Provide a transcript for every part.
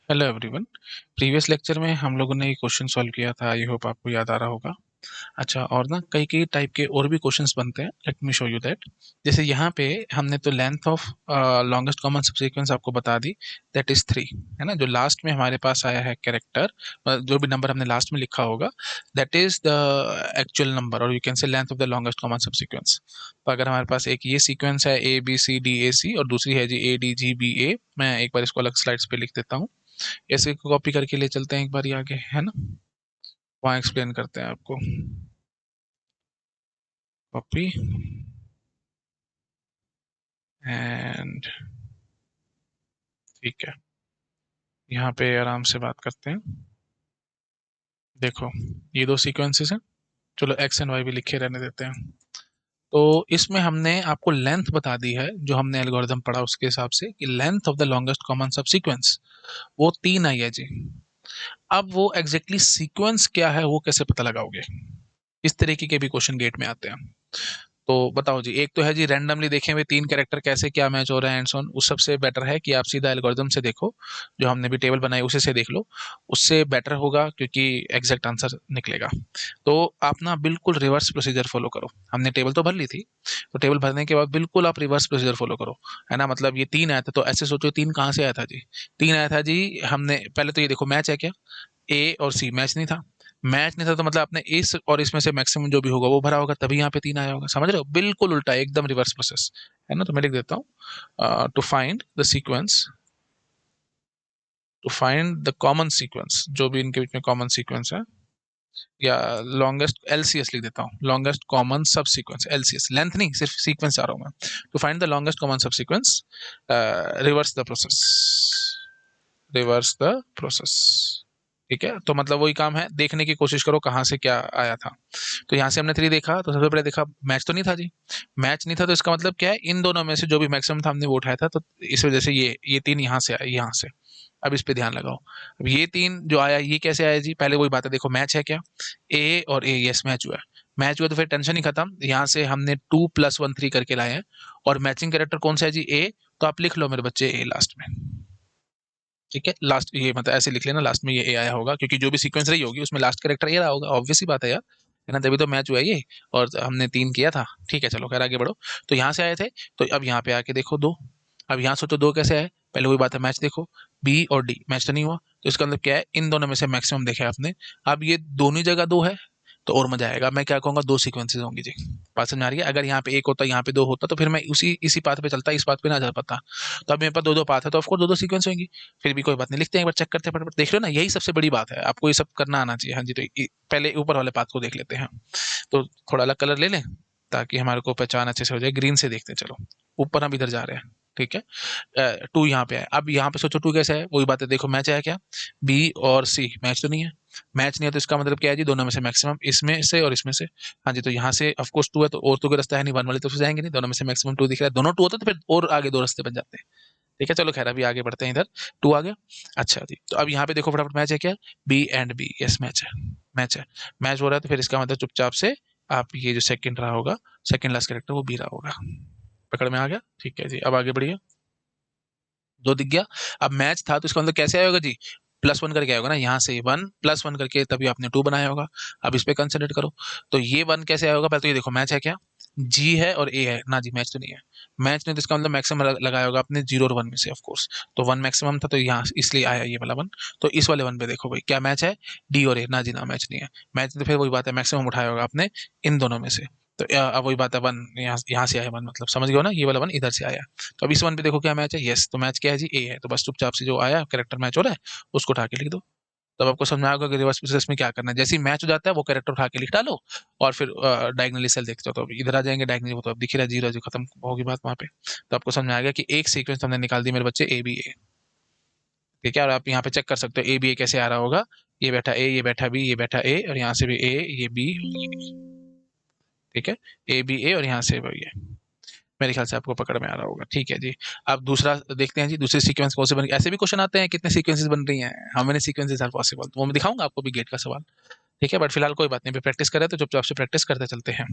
Hello everyone. Previous lecture में हम लोगों ने ये क्वेश्चन सॉल्व किया था। आई होप आपको याद आ रहा होगा। अच्छा, और ना कई कई टाइप के और भी क्वेश्चंस बनते हैं। Let me show you that. जैसे यहाँ पे हमने तो length of longest common subsequence आपको बता दी, दैट इज 3, है ना। जो लास्ट में हमारे पास आया है कैरेक्टर, जो भी नंबर हमने लास्ट में लिखा होगा, that is the actual number, और you can say length of the longest common subsequence. तो अगर हमारे पास एक ये सीक्वेंस है ए बी सी डी ए सी, और दूसरी है जी ए डी जी बी ए, मैं एक बार इसको अलग स्लाइड्स पे लिख देता हूँ। ऐसे कॉपी करके ले चलते हैं एक बार आगे, है ना। वहाँ एक्सप्लेन करते हैं आपको। कॉपी एंड, ठीक है, यहाँ पे आराम से बात करते हैं। देखो, ये दो सीक्वेंसेस हैं। चलो एक्स एंड वाई भी लिखे रहने देते हैं। तो इसमें हमने आपको लेंथ बता दी है, जो हमने एल्गोरिथम पढ़ा उसके हिसाब से, कि length of the longest common subsequence वो 3 आई है जी। अब वो एग्जैक्टली सीक्वेंस क्या है वो कैसे पता लगाओगे? इस तरीके के भी क्वेश्चन गेट में आते हैं। तो बताओ जी, एक तो है जी रैंडमली देखे हुए 3 कैरेक्टर कैसे क्या मैच हो रहा है एंड सो ऑन। उस सबसे बेटर है कि आप सीधा एल्गोरिथम से देखो, जो हमने भी टेबल बनाई उसी से देख लो। उससे बेटर होगा, क्योंकि एग्जैक्ट आंसर निकलेगा। तो आप ना बिल्कुल रिवर्स प्रोसीजर फॉलो करो। हमने टेबल तो भर ली थी, तो टेबल भरने के बाद बिल्कुल आप रिवर्स प्रोसीजर फॉलो करो, है ना। मतलब ये 3 आया था, तो ऐसे सोचो 3 कहाँ से आया था जी? 3 आया था जी, हमने पहले तो ये देखो मैच है क्या? ए और सी मैच नहीं था। मैच नहीं था तो मतलब आपने इस और इसमें से मैक्सिमम जो भी होगा वो भरा होगा, तभी यहाँ पे 3 आया होगा। समझ रहे हो? बिल्कुल उल्टा, एकदम रिवर्स प्रोसेस, है ना। तो मैं लिख देता हूँ, to find the sequence, to find the common sequence, जो भी इनके बीच में कॉमन सीक्वेंस है, या लॉन्गेस्ट एलसीएस लिख देता हूँ, longest common sub sequence, LCS, length नहीं, सिर्फ सीक्वेंस आ रहा हूँ मैं। To find the longest common sub sequence, reverse the process, reverse the process. ठीक है, तो मतलब वही काम है, देखने की कोशिश करो कहाँ से क्या आया था। तो यहाँ से हमने 3 देखा, तो सबसे पहले देखा मैच तो नहीं था जी। मैच नहीं था तो इसका मतलब क्या है, इन दोनों में से जो भी मैक्सिमम था हमने वो उठाया था, तो इस वजह से ये 3 यहाँ से आया, यहाँ से। अब इस पे ध्यान लगाओ। अब ये 3 जो आया, ये कैसे आया जी? पहले वही बात है, देखो मैच है क्या, ए और ए, यस मैच हुआ है। मैच हुआ तो फिर टेंशन ही खत्म। यहाँ से हमने 2 + 1 3 करके लाए हैं, और मैचिंग कैरेक्टर कौन सा है जी? ए। तो आप लिख लो मेरे बच्चे ए लास्ट में। ठीक है, लास्ट ये मतलब ऐसे लिख लेना, लास्ट में ये ए आया होगा, क्योंकि जो भी सीक्वेंस रही होगी उसमें लास्ट कैरेक्टर ए रहा होगा, ऑब्वियस ही बात है यार, है ना। तभी तो मैच हुआ ये, और हमने 3 किया था। ठीक है, चलो खैर आगे बढ़ो। तो यहाँ से आए थे, तो अब यहाँ पे आके देखो 2। अब यहाँ सोचो 2 कैसे आए? पहले वही बात है, मैच देखो, बी और डी मैच तो नहीं हुआ, तो इसका मतलब क्या है, इन दोनों में से मैक्सिमम देखा है आपने। अब ये दोनों ही जगह 2 है, तो और मजा आएगा। मैं क्या कहूँगा, 2 सीक्वेंसेस होंगी जी। बात समझ आ रही है? अगर यहाँ पे 1 होता, यहाँ पे 2 होता, तो फिर मैं उसी इसी पाथ पे चलता, इस पाथ पे ना जा पाता। तो अब मेरे पास 2-2 पाथ है, तो ऑफकोर्स 2-2 सीक्वेंस होंगी। फिर भी कोई बात नहीं, लिखते हैं एक बार, चेक करते हैं फटाफट। देख रहे हो ना, यही सबसे बड़ी बात है, आपको ये सब करना आना चाहिए। हाँ जी, तो पहले ऊपर वाले पाथ को देख लेते हैं। तो थोड़ा अलग कलर ले लें, ताकि हमारे को पहचान अच्छे से हो जाए। ग्रीन से देखते हैं, चलो ऊपर हम इधर जा रहे हैं। ठीक है, 2 यहाँ पे है। अब यहाँ पे सोचो 2 कैसे है, वही बात है, देखो मैच है क्या, बी और सी मैच तो नहीं है। मैच नहीं है तो इसका मतलब क्या है जी, दोनों में से मैक्सिमम, इसमें से और इसमें से। हाँ जी, तो यहाँ से ऑफ कोर्स 2 है, तो और तो कोई रास्ता है नहीं, 1 वाले तो जाएंगे नहीं, दोनों में से मैक्सिमम 2 दिख रहा है। दोनों 2 होते तो फिर और आगे 2 रास्ते बन जाते हैं। ठीक है, चलो खैर अभी आगे बढ़ते हैं। इधर 2 आ गया। अच्छा जी, तो अब यहाँ पे देखो फटाफट, मैच है क्या, B and B, yes match है, मैच है। मैच हो रहा है तो फिर इसका मतलब चुपचाप से आप ये जो सेकंड रहा होगा, सेकंड लास्ट कैरेक्टर, वो बी रहा होगा। पकड़ में आ गया? ठीक है जी, अब आगे बढ़िए। 2 दिख गया। अब मैच था तो इसका मतलब कैसे आया होगा जी, +1 करके आया होगा ना, यहाँ से 1 + 1 करके तभी आपने 2 बनाया होगा। अब इस पे कंसंट्रेट करो। तो ये 1 कैसे आया होगा? पहले तो ये देखो मैच है क्या, जी है और ए है ना जी, मैच तो नहीं है। मैच नहीं तो इसका मतलब मैक्सिमम लगाया होगा आपने 0 और 1 में से, ऑफ कोर्स। तो 1 मैक्सिमम था, तो यहाँ इसलिए आया ये वाला 1। तो इस वाले 1 पे देखो भाई, क्या मैच है, डी और ए, ना जी ना, मैच नहीं है। मैच तो फिर वही बात है, मैक्सिमम उठाया होगा आपने इन दोनों में से। तो अब वही बात है, 1 यहाँ से आया 1, मतलब समझ गए हो ना, ये वाला 1 इधर से आया। तो अब इस 1 पे देखो क्या मैच है, यस, तो मैच क्या है जी, ए है। तो बस चुपचाप से जो आया कैरेक्टर मैच हो रहा है, उसको उठा के लिख दो। तब आपको समझ में आएगा कि रिवर्स प्रोसेस में क्या करना है। जैसे ही मैच हो जाता है, वो कैरेक्टर उठा के लिख डालो, और फिर डायगनली सेल देखते हो, तो अब इधर आ जाएंगे डायगनली, वो तो अब दिख रहा है 0, जो खत्म होगी बात वहां पे। तो आपको समझ में आएगा कि एक सीक्वेंस हमने निकाल दी मेरे बच्चे, ए बी ए। ठीक है, और आप यहाँ पे चेक कर सकते हो ए बी ए कैसे आ रहा होगा। ये बैठा ए, ये बैठा बी, ये बैठा ए, और यहाँ से भी ए, ये बी, ये बी। ठीक है, ए बी ए, और यहाँ से ये। मेरे ख्याल से आपको पकड़ में आ रहा होगा। ठीक है जी, अब दूसरा देखते हैं जी, दूसरी सीक्वेंस कौन से बन, ऐसे भी क्वेश्चन आते हैं, कितने सीक्वेंसेस बन रही हैं, how many sequences are possible. तो वो मैं दिखाऊंगा आपको भी गेट का सवाल। ठीक है, बट फिलहाल कोई बात नहीं, पे प्रैक्टिस करें तो चुपचाप से प्रैक्टिस करते चलते हैं।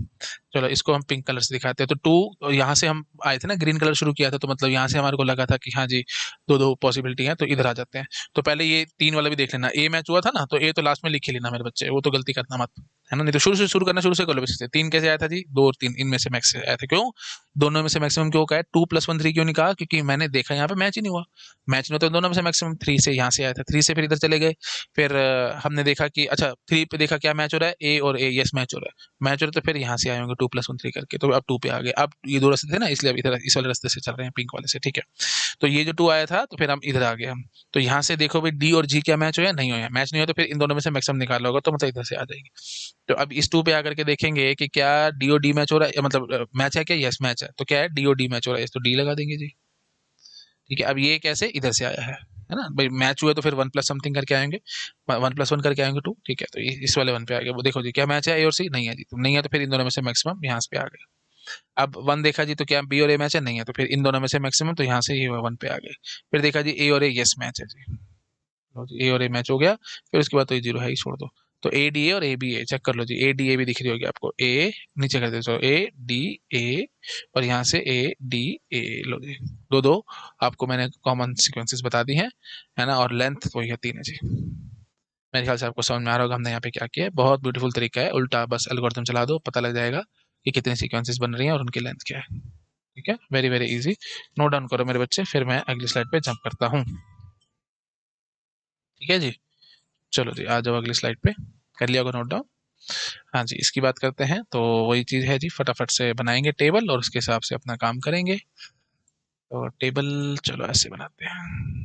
चलो इसको हम पिंक कलर से दिखाते हैं। तो टू यहाँ से हम आए थे ना, ग्रीन कलर शुरू किया था, तो मतलब यहाँ से हमारे को लगा था कि हाँ जी दो दो पॉसिबिलिटी है, तो इधर आ जाते हैं। तो पहले ये तीन वाला भी देख लेना, ए मैच हुआ था ना, तो ए तो लास्ट में लिख ही लेना मेरे बच्चे, वो तो गलती करना मत, है ना। नहीं तो शुरू से शुरू करना, शुरू से कर लो। वैसे तीन कैसे आया था जी, दो और तीन इनमें से मैक्स आया था, क्यों दोनों में से मैक्सिमम क्यों कहा है, 2+1 3 क्यों नहीं कहा, क्योंकि मैंने देखा यहाँ पे मैच ही नहीं हुआ। मैच नहीं होता, दोनों में से मैक्सिमम थ्री से यहाँ से आया था, थ्री से फिर इधर चले गए। फिर हमने देखा कि अच्छा थ्री पे देखा क्या मैच हो रहा है, ए और ए, यस मैच हो रहा है, मैच हो रहा है, तो फिर यहाँ से आए होंगे 2+1 3 करके, तो अब टू पे आ गए। अब ये दो रास्ते थे ना, इसलिए अब इधर इस वाले रास्ते से चल रहे हैं, पिंक वाले से, ठीक है। तो ये जो टू आया था, तो फिर हम इधर आ गए हम। तो यहाँ से देखो भाई डी और जी क्या मैच हो या नहीं हो, या मैच नहीं हो तो फिर इन दोनों में से मैक्सिमम निकालना होगा, तो मतलब इधर से आ जाएगी। तो अब इस टू पे आकर के देखेंगे कि क्या डी और डी मैच हो रहा है, या मतलब मैच है क्या, यस मैच है, तो क्या है डी और डी मैच हो रहा है, तो डी लगा देंगे जी। ठीक है, अब ये कैसे इधर से आया है ना भाई, मैच हुए तो फिर 1+समथिंग करके आएंगे, 1+1 करके आएंगे टू, ठीक है। तो इस वाले वन पे आ गया, वो देखो जी क्या मैच है, ए और सी नहीं है जी, तो नहीं है तो फिर इन दोनों में से मैक्सिमम यहाँ पे आ गया। अब वन देखा जी, तो क्या बी और ए मैच है, नहीं है, तो फिर इन दोनों में से मैक्सिमम, तो यहाँ से ये वन पे आ गए। फिर देखा जी ए और ए यस मैच है जी, लो जी ए और ए मैच हो गया। फिर उसके बाद तो ये जीरो है ही, छोड़ दो। तो ए डी ए और ए बी ए चेक कर लो जी, ए डी ए भी दिख रही होगी आपको, ए नीचे कर दो, ए डी ए, और यहाँ से ए डी ए, लो जी दो दो आपको मैंने कॉमन सीक्वेंसेस बता दी हैं, है ना। और लेंथ वही है, तीन है जी। मेरे ख्याल से आपको समझ में आ रहा होगा हमने यहाँ पे क्या किया है, बहुत ब्यूटीफुल तरीका है, उल्टा बस एल्गोरिथम चला दो, पता लग जाएगा कि कितने सीक्वेंसेस बन रही हैं और उनकी लेंथ क्या है। ठीक है, very very easy. Note down करो मेरे बच्चे, फिर मैं अगली स्लाइड पे जंप करता हूँ। ठीक है जी, चलो जी आ जाओ अगली स्लाइड पे, कर लिया होगा नोट डाउन। हाँ जी, इसकी बात करते हैं, तो वही चीज़ है जी, फटाफट से बनाएंगे टेबल और उसके हिसाब से अपना काम करेंगे। तो टेबल चलो ऐसे बनाते हैं।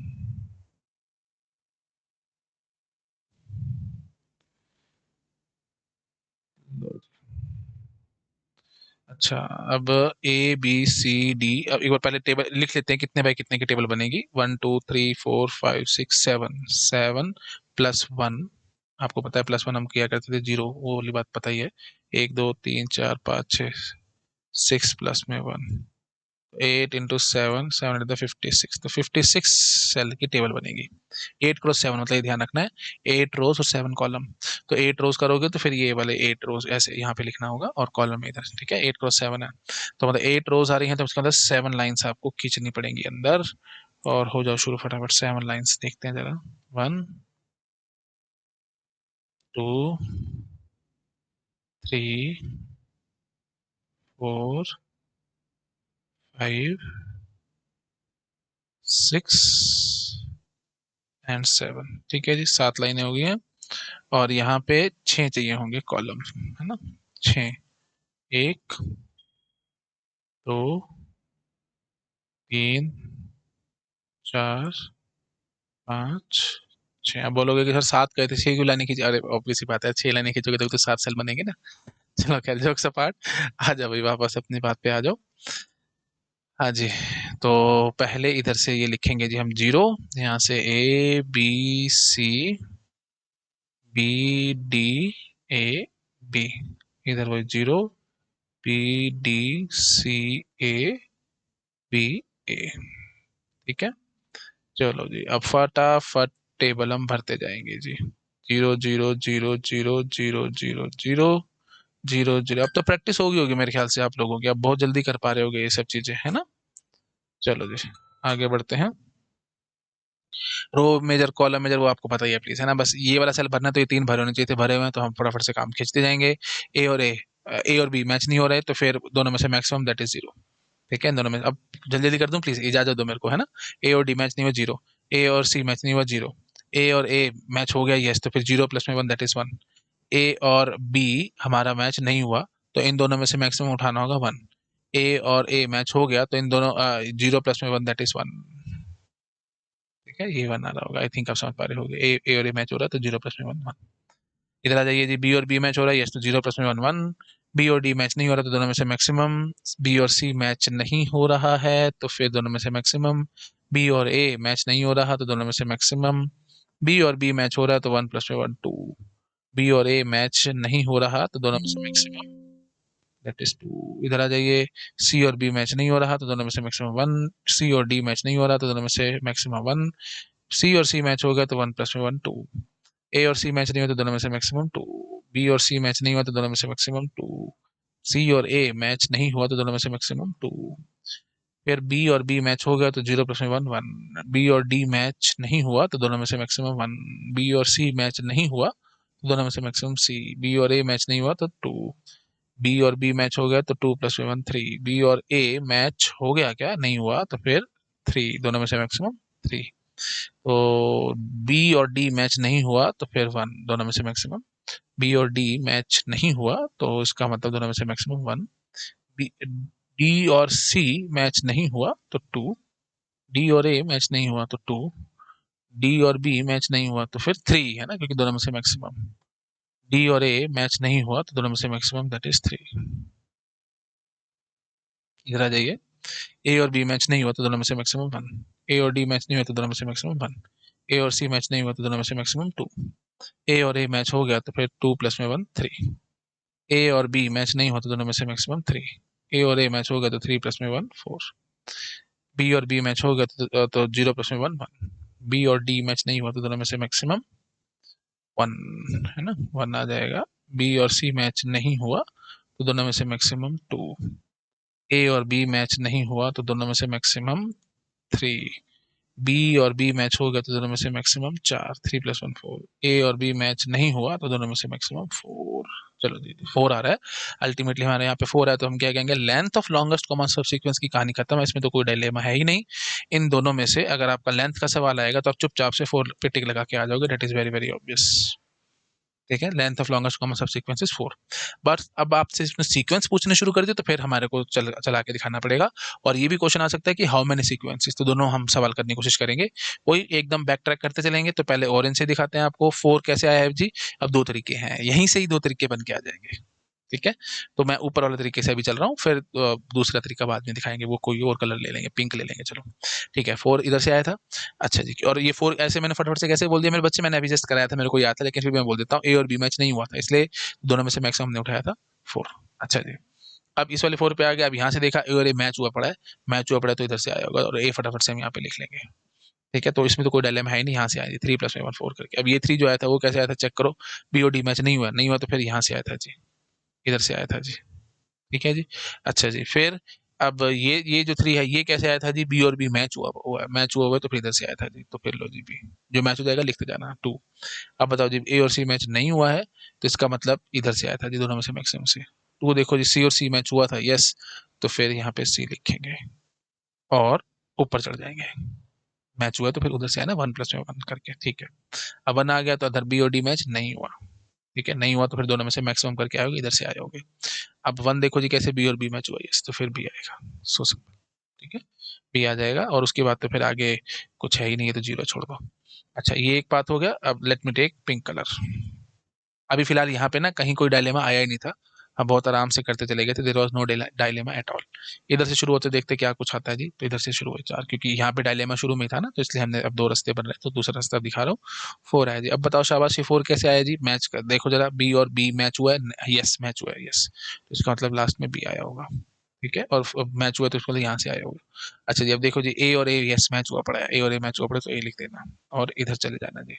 अच्छा, अब ए बी सी डी, अब एक बार पहले टेबल लिख लेते हैं, कितने बाय कितने की टेबल बनेगी, 1 2 3 4 5 6 7, 7+1, आपको पता है +1 हम किया करते थे, जीरो वो वाली बात पता ही है। 1 2 3 4 5 6, 6+1, 8 × 7, 7 × 56, तो 56 सेल की टेबल बनेगी। 8x7 मतलब ये ध्यान रखना है, 8 रोज और 7 कॉलम। तो 8 रोज करोगे तो फिर ये वाले 8 रोज ऐसे यहाँ पे लिखना होगा, और कॉलम इधर, ठीक है। 8x7 है, तो मतलब 8 रोज आ रही हैं, तो उसके अंदर 7 लाइन्स आपको खींचनी पड़ेंगी अंदर। और हो जाओ शुरू फटाफट, 7 लाइन्स देखते हैं जरा, 1 2 3 4 5 6 एंड 7, ठीक है जी, 7 लाइनें हो गई हैं। और यहाँ पे 6 चाहिए होंगे कॉलम, है ना। 6, 1 2 3 4 5 6। अब बोलोगे कि सर 7 कहे थे, 6 क्यों लाने खींचे, अरे ऑब्वियस सी बात है, 6 लाने खींचोगे तो 7 सेल बनेंगे ना। चलो खैर, जोक्स अपार्ट, आ जाओ भाई वापस अपनी बात पे आ जाओ। हाँ जी, तो पहले इधर से ये लिखेंगे जी हम जीरो, यहाँ से A B C B D A B, इधर वही जीरो BDCABA, ठीक है। चलो जी, अब फटाफट टेबल हम भरते जाएंगे जी, 0 0 0 0 0 0 0 0 0। अब तो प्रैक्टिस होगी मेरे ख्याल से आप लोगों की, अब बहुत जल्दी कर पा रहे होगे ये सब चीजें, है ना। चलो जी आगे बढ़ते हैं। रो मेजर कॉलम मेजर वो आपको पता ही है प्लीज, है ना। बस ये वाला सेल भरना है, तो ये तीन भरे होने चाहिए थे, भरे हुए हैं, तो हम फटाफट से काम खींचते जाएंगे। ए और बी मैच नहीं हो रहे, तो फिर दोनों में से मैक्सिमम दैट इज जीरो। ठीक है, इन दोनों में अब जल्दी जल्दी कर दूं, प्लीज इजाजत दो मेरे को, है ना। ए और डी मैच नहीं हुआ, जीरो। ए और सी मैच नहीं हुआ, जीरो। ए और ए मैच हो गया, यस, तो फिर 0+1 दैट इज 1। ए और बी हमारा मैच नहीं हुआ, तो इन दोनों में से मैक्सिमम उठाना होगा 1। ए और ए मैच हो गया, तो इन दोनों 0+1 दैट इज 1। ठीक है, ये 1 आ रहा होगा, आई थिंक आप समझ पा रहे होगे, ए और ए मैच हो रहा है, तो 0+1 1। इधर आ जाइए जी, बी और बी मैच हो रहा है, यस, तो 0+1 1। बी और डी मैच नहीं हो रहा, तो दोनों में से मैक्सिमम। बी और सी मैच नहीं हो रहा है, तो फिर दोनों में से मैक्सिमम। बी और ए मैच नहीं हो रहा, तो दोनों में से मैक्सिमम। बी और बी मैच हो रहा है, तो 1+1 2। बी और ए मैच नहीं हो रहा, तो दोनों में से मैक्सिमम, दैट इज 2। इधर आ जाइए, सी और बी मैच नहीं हो रहा, तो दोनों में से मैक्सिमम 1। सी और डी मैच नहीं हो रहा, तो दोनों में से मैक्सिमम 1। सी और सी मैच हो गया, तो 1+1 2। ए और सी मैच नहीं हुआ तो दोनों में से मैक्सिमम 2, बी और सी मैच नहीं हुआ तो दोनों में से मैक्सिमम 2, सी और ए मैच नहीं हुआ तो दोनों में से मैक्सिमम 2, फिर बी और बी मैच हो गया तो 0+1 1, बी और डी मैच नहीं हुआ तो दोनों में से मैक्सिमम 1, बी और सी मैच नहीं हुआ तो दोनों में से मैक्सिमम सी, बी और ए मैच नहीं हुआ तो 2, बी और बी मैच हो गया तो 2+1 3, बी और ए मैच हो गया क्या नहीं हुआ तो फिर 3, दोनों में से मैक्सिमम 3, तो बी और डी मैच नहीं हुआ तो फिर 1, दोनों में से मैक्सिमम, बी और डी मैच नहीं हुआ तो इसका मतलब दोनों में से मैक्सिमम 1, डी और सी मैच नहीं हुआ तो 2, डी और ए मैच नहीं हुआ तो 2, डी और बी मैच नहीं हुआ तो फिर 3 है ना, क्योंकि दोनों में से मैक्सिमम, डी और ए मैच नहीं हुआ तो दोनों में से मैक्सिमम दैट इज 3। इधर आ जाइए, ए और बी मैच नहीं हुआ तो दोनों में से मैक्सिमम 1, ए और डी मैच नहीं हुआ तो दोनों में से मैक्सिमम 1, ए और सी मैच नहीं हुआ तो दोनों में से मैक्सिमम 2, ए और ए मैच हो गया तो फिर 2+1 3, ए और बी मैच नहीं हुआ तो दोनों में से मैक्सिमम 3, ए और ए मैच हो गया तो 3+1 4, बी और बी मैच हो गया तो 0+1 1, बी और डी मैच नहीं हुआ तो दोनों में से मैक्सिमम 1 है ना, 1 आ जाएगा, बी और सी मैच नहीं हुआ तो दोनों में से मैक्सिमम 2, ए और बी मैच नहीं हुआ तो दोनों में से मैक्सिमम 3, बी और बी मैच हो गया तो दोनों में से मैक्सिमम 4, 3+1 4, ए और बी मैच नहीं हुआ तो दोनों में से मैक्सिमम 4। चलो जी 4 आ रहा है, अल्टीमेटली हमारे यहाँ पे 4 है तो हम क्या कहेंगे, length of longest common sub sequence की कहानी खत्म है, इसमें तो कोई डायलेमा है ही नहीं। इन दोनों में से अगर आपका लेंथ का सवाल आएगा तो आप चुपचाप से 4 पे टिक लगा के आ जाओगे, that is very very obvious. ठीक है, length of longest common sub sequence is 4। But अब आपसे इसमें सीक्वेंस पूछने शुरू कर दिए तो फिर हमारे को चला के दिखाना पड़ेगा, और ये भी क्वेश्चन आ सकता है कि हाउ मेनी सीक्वेंसेस, तो दोनों हम सवाल करने की कोशिश करेंगे। वही एकदम बैक ट्रैक करते चलेंगे, तो पहले ऑरेंज से दिखाते हैं आपको 4 कैसे आया है जी। अब 2 तरीके हैं, यहीं से ही 2 तरीके बन के आ जाएंगे। ठीक है, तो मैं ऊपर वाले तरीके से अभी चल रहा हूँ, फिर दूसरा तरीका बाद में दिखाएंगे, वो कोई और कलर ले लेंगे, पिंक ले लेंगे। चलो ठीक है, 4 इधर से आया था। अच्छा जी, और ये 4 ऐसे मैंने फटाफट से कैसे बोल दिया मेरे बच्चे, मैंने अभी जस्ट कराया था, मेरे को याद था, लेकिन फिर मैं बोल देता हूँ, ए और बी मैच नहीं हुआ था, इसलिए दोनों में से मैक्सिमम हमने उठाया था 4। अच्छा जी, अब इस वाले 4 पे आ गया, अब यहाँ से देखा ए और ए मैच हुआ पड़ा है, मैच हुआ पड़ा है तो इधर से आया होगा, और ए फटाफट से हम यहाँ पे लिख लेंगे। ठीक है, तो इसमें तो कोई डायलेमा है ही नहीं, यहाँ से आया 3+1 4 करके। अब ये 3 जो आया था वो कैसे आया था चेक करो, बी और डी मैच नहीं हुआ, नहीं हुआ तो फिर यहाँ से आया था जी, इधर से आया था जी। ठीक है जी। अच्छा जी, फिर अब ये जो 3 है ये कैसे आया था जी, बी और बी मैच हुआ है, मैच हुआ हुआ है तो फिर इधर से आया था जी, तो फिर लो जी बी, जो मैच हो जाएगा लिखते जाना 2। अब बताओ जी, ए और सी मैच नहीं हुआ है तो इसका मतलब इधर से आया था जी, दोनों में से मैक्सिमम से 2। देखो जी, सी और सी मैच हुआ था, यस, तो फिर यहाँ पे सी लिखेंगे और ऊपर चढ़ जाएंगे, मैच हुआ है तो फिर उधर से आया ना 1+1 करके। ठीक है, अब 1 आ गया तो अदर बी और डी मैच नहीं हुआ। ठीक है, नहीं हुआ तो फिर दोनों में से मैक्सिमम करके आओगे, इधर से आए होगे। अब 1 देखो जी कैसे बी और बी मैच हुआ, यस, तो फिर बी आएगा, सो सिंपल। ठीक है, बी आ जाएगा, और उसके बाद तो फिर आगे कुछ है ही नहीं है तो 0 छोड़ दो। अच्छा, ये एक बात हो गया। अब let me take pink colour. अभी फिलहाल यहाँ पे ना कहीं कोई डायलेमा आया ही नहीं था, हम बहुत आराम से करते चले गए थे, there was no dilemma at all. इधर से शुरू होते देखते क्या कुछ आता है जी, तो इधर से शुरू हुए 4, क्योंकि यहाँ पे डायलेमा शुरू में ही था ना, तो इसलिए हमने अब 2 रास्ते बन रहे हैं, तो दूसरा रास्ता दिखा रहा हूँ। 4 आया जी। अब बताओ शाबाश, ये 4 कैसे आया जी, मैच कर देखो जरा, बी और बी मैच हुआ है, यस मैच हुआ है, यस, तो इसका मतलब लास्ट में बी आया होगा। ठीक है, और मैच हुआ तो इसको यहाँ से आया होगा। अच्छा जी, अब देखो जी, ए और ए यस मैच हुआ पड़ा है, ए और ए मैच हुआ पड़ा है, तो ए लिख देना और इधर चले जाना जी।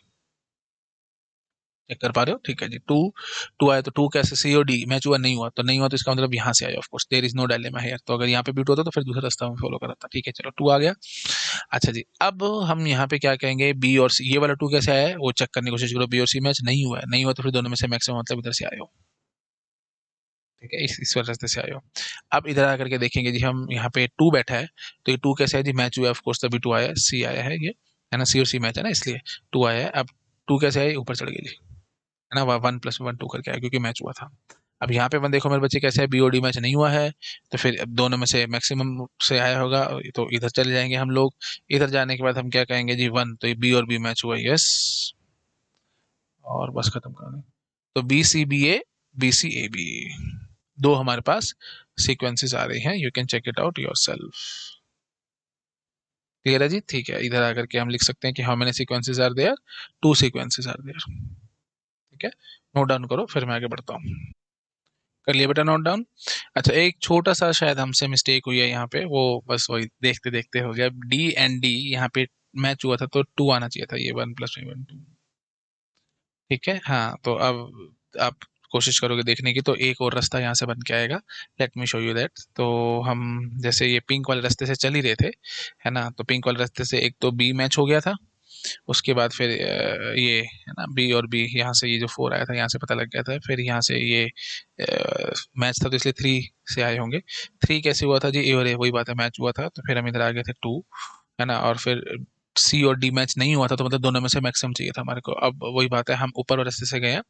चेक कर पा रहे हो, ठीक है जी। 2 2 आया तो 2 कैसे, सी और डी मैच हुआ, नहीं हुआ तो नहीं हुआ, तो इसका मतलब यहाँ से आया, of course there is no dilemma here, तो अगर यहाँ पे बीट होता तो फिर दूसरा रास्ता में फॉलो कराता। ठीक है, चलो 2 आ गया। अच्छा जी, अब हम यहाँ पे क्या कहेंगे, बी और सी, ये वाला 2 कैसे आया है वो चेक करने की कोशिश करो, बी और सी मैच नहीं हुआ है, नहीं हुआ तो फिर दोनों में से मैक्सिमम मतलब इधर से आए हो। ठीक है, इस रास्ते से आए हो। अब इधर आकर के देखेंगे जी, हम यहाँ पे 2 बैठा है, तो ये 2 कैसे है जी, मैच हुआ है, ऑफ कोर्स तभी 2 आया है, सी आया है ये, है ना, सी और सी मैच है ना, इसलिए 2 आया है। अब 2 कैसे है, ऊपर चढ़ गई जी, है ना, 1+1 2 करके आया क्योंकि मैच हुआ था। अब यहाँ पे देखो मेरे बच्चे कैसे है, बीओडी मैच नहीं हुआ है, तो फिर अब दोनों में से मैक्सिमम से आया होगा, तो इधर चले जाएंगे हम लोग। इधर जाने के बाद हम क्या कहेंगे जी, 1, तो ये बी और बी मैच हुआ, यस, और बस खत्म कर दें। तो B C B A, B C A B, 2 हमारे पास सीक्वेंसेस आ रही हैं, you can check it out yourself. Clear है जी, ठीक है, इधर आकर के हम लिख सकते हैं कि how many sequences are there, 2 sequences are there. ठीक है, नोट डाउन करो, फिर मैं आगे बढ़ता हूँ। कर लिया बेटा नोट डाउन। अच्छा, एक छोटा सा शायद हमसे मिस्टेक हुई है यहाँ पे, वो बस वही देखते देखते हो गया, डी एंड डी यहाँ पे मैच हुआ था तो 2 आना चाहिए था, ये 1+1 2। ठीक है, हाँ तो अब आप कोशिश करोगे देखने की तो एक और रास्ता यहाँ से बन के आएगा। Let me show you that. तो हम जैसे ये पिंक वाले रास्ते से चल ही रहे थे, है ना, तो पिंक वाले रास्ते से एक तो बी मैच हो गया था, उसके बाद फिर ये है ना बी और बी, यहाँ से ये जो 4 आया था यहाँ से पता लग गया था, फिर यहाँ से ये मैच था तो इसलिए 3 से आए होंगे। 3 कैसे हुआ था जी, ए और ए वही बात है, मैच हुआ था तो फिर हम इधर आ गए थे 2, है ना, और फिर सी और डी मैच नहीं हुआ था तो मतलब दोनों में से मैक्सिमम चाहिए था हमारे को। अब वही बात है, हम ऊपर वाले रास्ते से गए हैं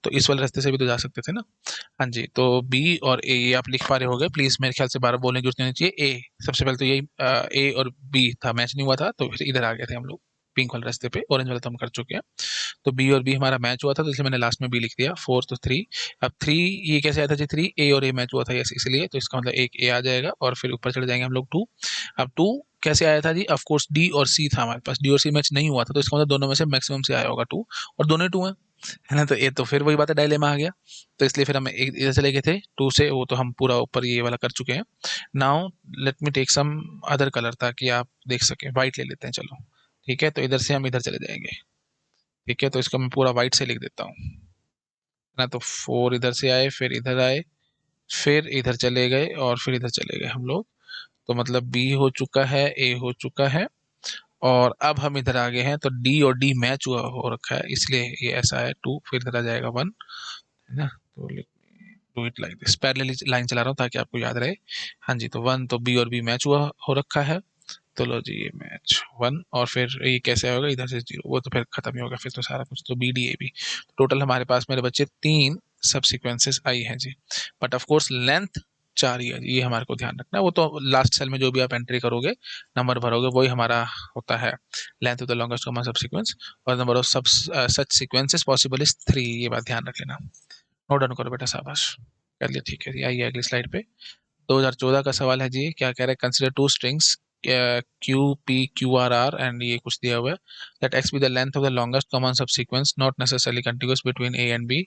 तो इस वाले रास्ते से भी तो जा सकते थे ना। हाँ जी, तो बी और ए ये आप लिख पा रहे होगे प्लीज, मेरे ख्याल से बार बोलने की जरूरत नहीं चाहिए। ए सबसे पहले तो यही, ए और बी था, मैच नहीं हुआ था तो फिर इधर आ गए थे हम लोग पिंक वाले रास्ते पे, ऑरेंज वाला तो हम कर चुके हैं। तो बी और बी हमारा मैच हुआ था तो इसलिए मैंने लास्ट में बी लिख दिया। 4 तो 3। अब 3 ये कैसे आया था जी, 3 ए और ए मैच हुआ था यस, इसलिए तो इसका मतलब एक ए आ जाएगा और फिर ऊपर चले जाएंगे हम लोग 2। अब 2 कैसे आया था जी, ऑफ कोर्स डी और सी था हमारे पास, डी और सी मैच नहीं हुआ था तो इसका मतलब दोनों में से मैक्सिमम से आया होगा 2, और दोनों 2 है ना, तो ये तो फिर वही बात है, डायलेमा आ गया। तो इसलिए फिर हम एक इधर चले गए थे 2 से, वो तो हम पूरा ऊपर ये वाला कर चुके हैं। Now let me take some other colour ताकि आप देख सके, वाइट ले लेते हैं चलो। ठीक है, तो इधर से हम इधर चले जाएंगे। ठीक है, तो इसको मैं पूरा वाइट से लिख देता हूँ, है ना, तो 4 इधर से आए, फिर इधर आए, फिर इधर चले गए और फिर इधर चले गए हम लोग। तो मतलब बी हो चुका है, ए हो चुका है, और अब हम इधर आ गए हैं तो डी और डी मैच हुआ हो रखा है इसलिए ये ऐसा है 2, फिर इधर आ जाएगा 1, है ना। तो do it like this, parallel line चला रहा हूँ ताकि आपको याद रहे। हाँ जी, तो 1 तो बी और बी मैच हुआ हो रखा है, तो लो जी ये मैच 1, और फिर ये कैसे होगा इधर से 0, वो तो फिर खत्म ही होगा फिर तो सारा कुछ, तो B D A B. Total हमारे पास मेरे बच्चे 3 सब सीक्वेंसेस आई हैं जी, बट ऑफ कोर्स लेंथ 4 ही है जी, ये हमारे को ध्यान रखना है। वो तो लास्ट सेल में जो भी आप एंट्री करोगे, नंबर भरोगे, वही हमारा होता है length of the longest common sub sequence, और नंबर ऑफ सब सच सीक्वेंसेस पॉसिबल इज 3, ये बात ध्यान रख लेना। नोट डाउन करो बेटा, शाबाश कर लिया। ठीक है जी, आइए अगली स्लाइड पे। 2014 का सवाल है जी, क्या कह रहे हैं, consider two strings Q P Q R R, and ये कुछ दिया हुआ है, let X be the length of the longest common subsequence not necessarily continuous between A and B,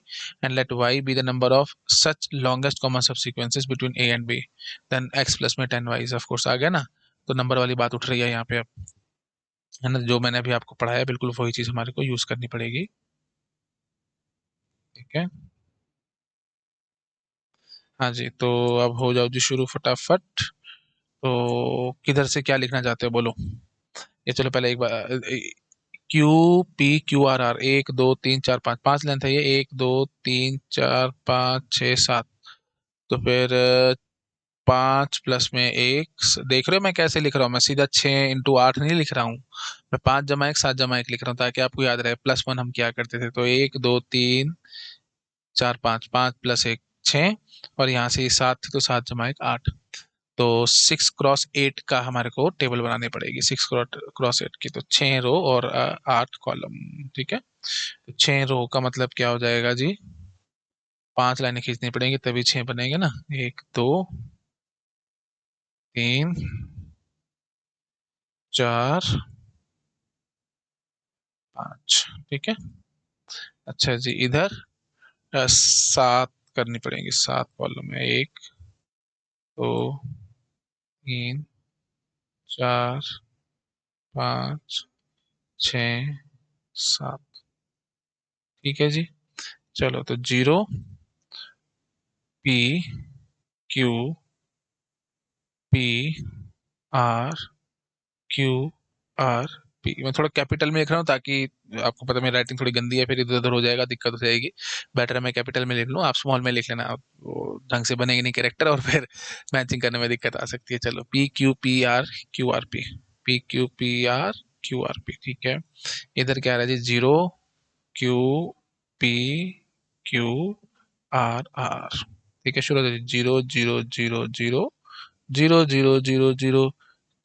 and let Y be the number of such longest common subsequences between A and B, then X plus में 10 Y, of course आ गया ना। तो number वाली बात उठ रही है यहाँ पे अब, है ना, जो मैंने अभी आपको पढ़ाया बिल्कुल वही चीज हमारे को यूज करनी पड़ेगी। ठीक है, हाँ जी, तो अब हो जाओ जी शुरू फटाफट। तो किधर से क्या लिखना चाहते हो बोलो। ये चलो पहले एक बार, Q P Q R R, 1 2 3 4 5, 5 length है ये, 1 2 3 4 5 6 7। तो फिर 5 प्लस में 1, देख रहे हो मैं कैसे लिख रहा हूँ, मैं सीधा 6 × 8 नहीं लिख रहा हूँ, मैं 5 जमा 1 7 जमा 1 लिख रहा हूँ ताकि आपको याद रहे +1 हम क्या करते थे। तो 1 2 3 4 5, 5 + 1 6, और यहाँ से 7 थी तो 7 जमा 1 8। तो 6 × 8 का हमारे को टेबल बनानी पड़ेगी, 6 × 8 की, तो 6 रो और 8 कॉलम। ठीक है, तो 6 रो का मतलब क्या हो जाएगा जी, 5 लाइनें खींचनी पड़ेंगी तभी 6 बनेंगे ना, 1 2 3 4 5। ठीक है, अच्छा जी, इधर 7 करनी पड़ेंगी, 7 कॉलम है, 1 2 3 4 5 6 7। ठीक है जी, चलो तो 0 P Q P R Q R P। मैं थोड़ा कैपिटल में लिख रहा हूँ ताकि आपको पता है मेरी राइटिंग थोड़ी गंदी है, फिर इधर उधर हो जाएगा, दिक्कत हो जाएगी। बेटर है मैं कैपिटल में लिख लूँ, आप स्मॉल में लिख लेना, आप वो ढंग से बनेगी नहीं कैरेक्टर और फिर मैचिंग करने में दिक्कत आ सकती है। चलो P Q P R Q R P, ठीक है। इधर क्या आ रहा है जी, 0 Q P Q R R। ठीक है, शुरू होता है 0 0 0 0 0 0 0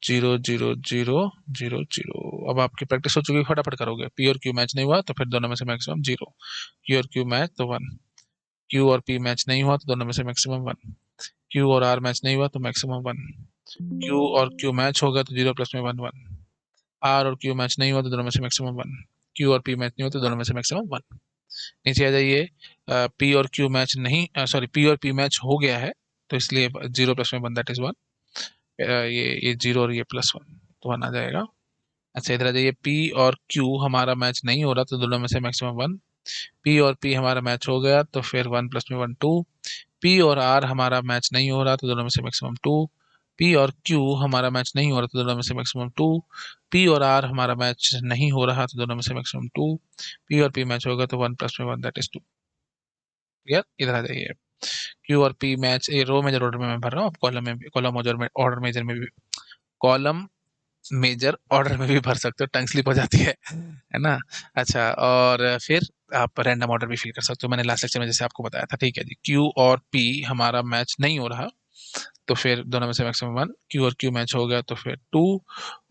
0 0 0 0 0। अब आपकी प्रैक्टिस हो चुकी है, फटाफट करोगे। पी और क्यू मैच नहीं हुआ तो फिर दोनों में से मैक्सिमम 0, क्यू और क्यू मैच तो 1, क्यू और पी मैच नहीं हुआ तो दोनों में से मैक्सिमम 1, क्यू और आर मैच नहीं हुआ तो मैक्सिमम 1, क्यू और क्यू मैच होगा तो 0 + में 1 1, आर और क्यू मैच नहीं हुआ तो दोनों में से मैक्सिमम 1, क्यू और पी मैच नहीं हुआ तो दोनों में से मैक्सिमम 1। नीचे आ जाइए, पी और क्यू मैच नहीं, सॉरी पी और पी मैच हो गया है तो इसलिए 0 + में 1 दैट इज 1। ये 0 और ये +1 तो 1 आ जाएगा। अच्छा इधर आ जाइए, पी और क्यू हमारा मैच नहीं हो रहा तो दोनों में से मैक्सिमम 1, पी और पी हमारा मैच हो गया तो फिर 1 प्लस में 1 2। पी और आर हमारा मैच नहीं हो रहा तो दोनों में से मैक्सिमम 2। पी और क्यू हमारा मैच नहीं हो रहा तो दोनों में से मैक्सिमम 2। पी और आर हमारा मैच नहीं हो रहा तो दोनों में से मैक्सिमम 2। पी और पी मैच होगा तो 1 प्लस में 1 दैट इज 2। क्लियर? इधर आ जाइए। क्यू और पी मैच, ये रो मेजर ऑर्डर में मैं भर रहा हूँ, आप कॉलम में, कॉलम ऑर्डर मेजर में भी, कॉलम मेजर ऑर्डर में भी भर सकते हो, टंग स्लिप हो जाती है ना। अच्छा, और फिर आप रैंडम ऑर्डर भी फिल कर सकते हो, मैंने लास्ट लेक्चर में जैसे आपको बताया था। ठीक है जी, क्यू और पी हमारा मैच नहीं हो रहा तो फिर दोनों में से मैक्सिमम 1। क्यू और क्यू मैच हो गया तो फिर 2।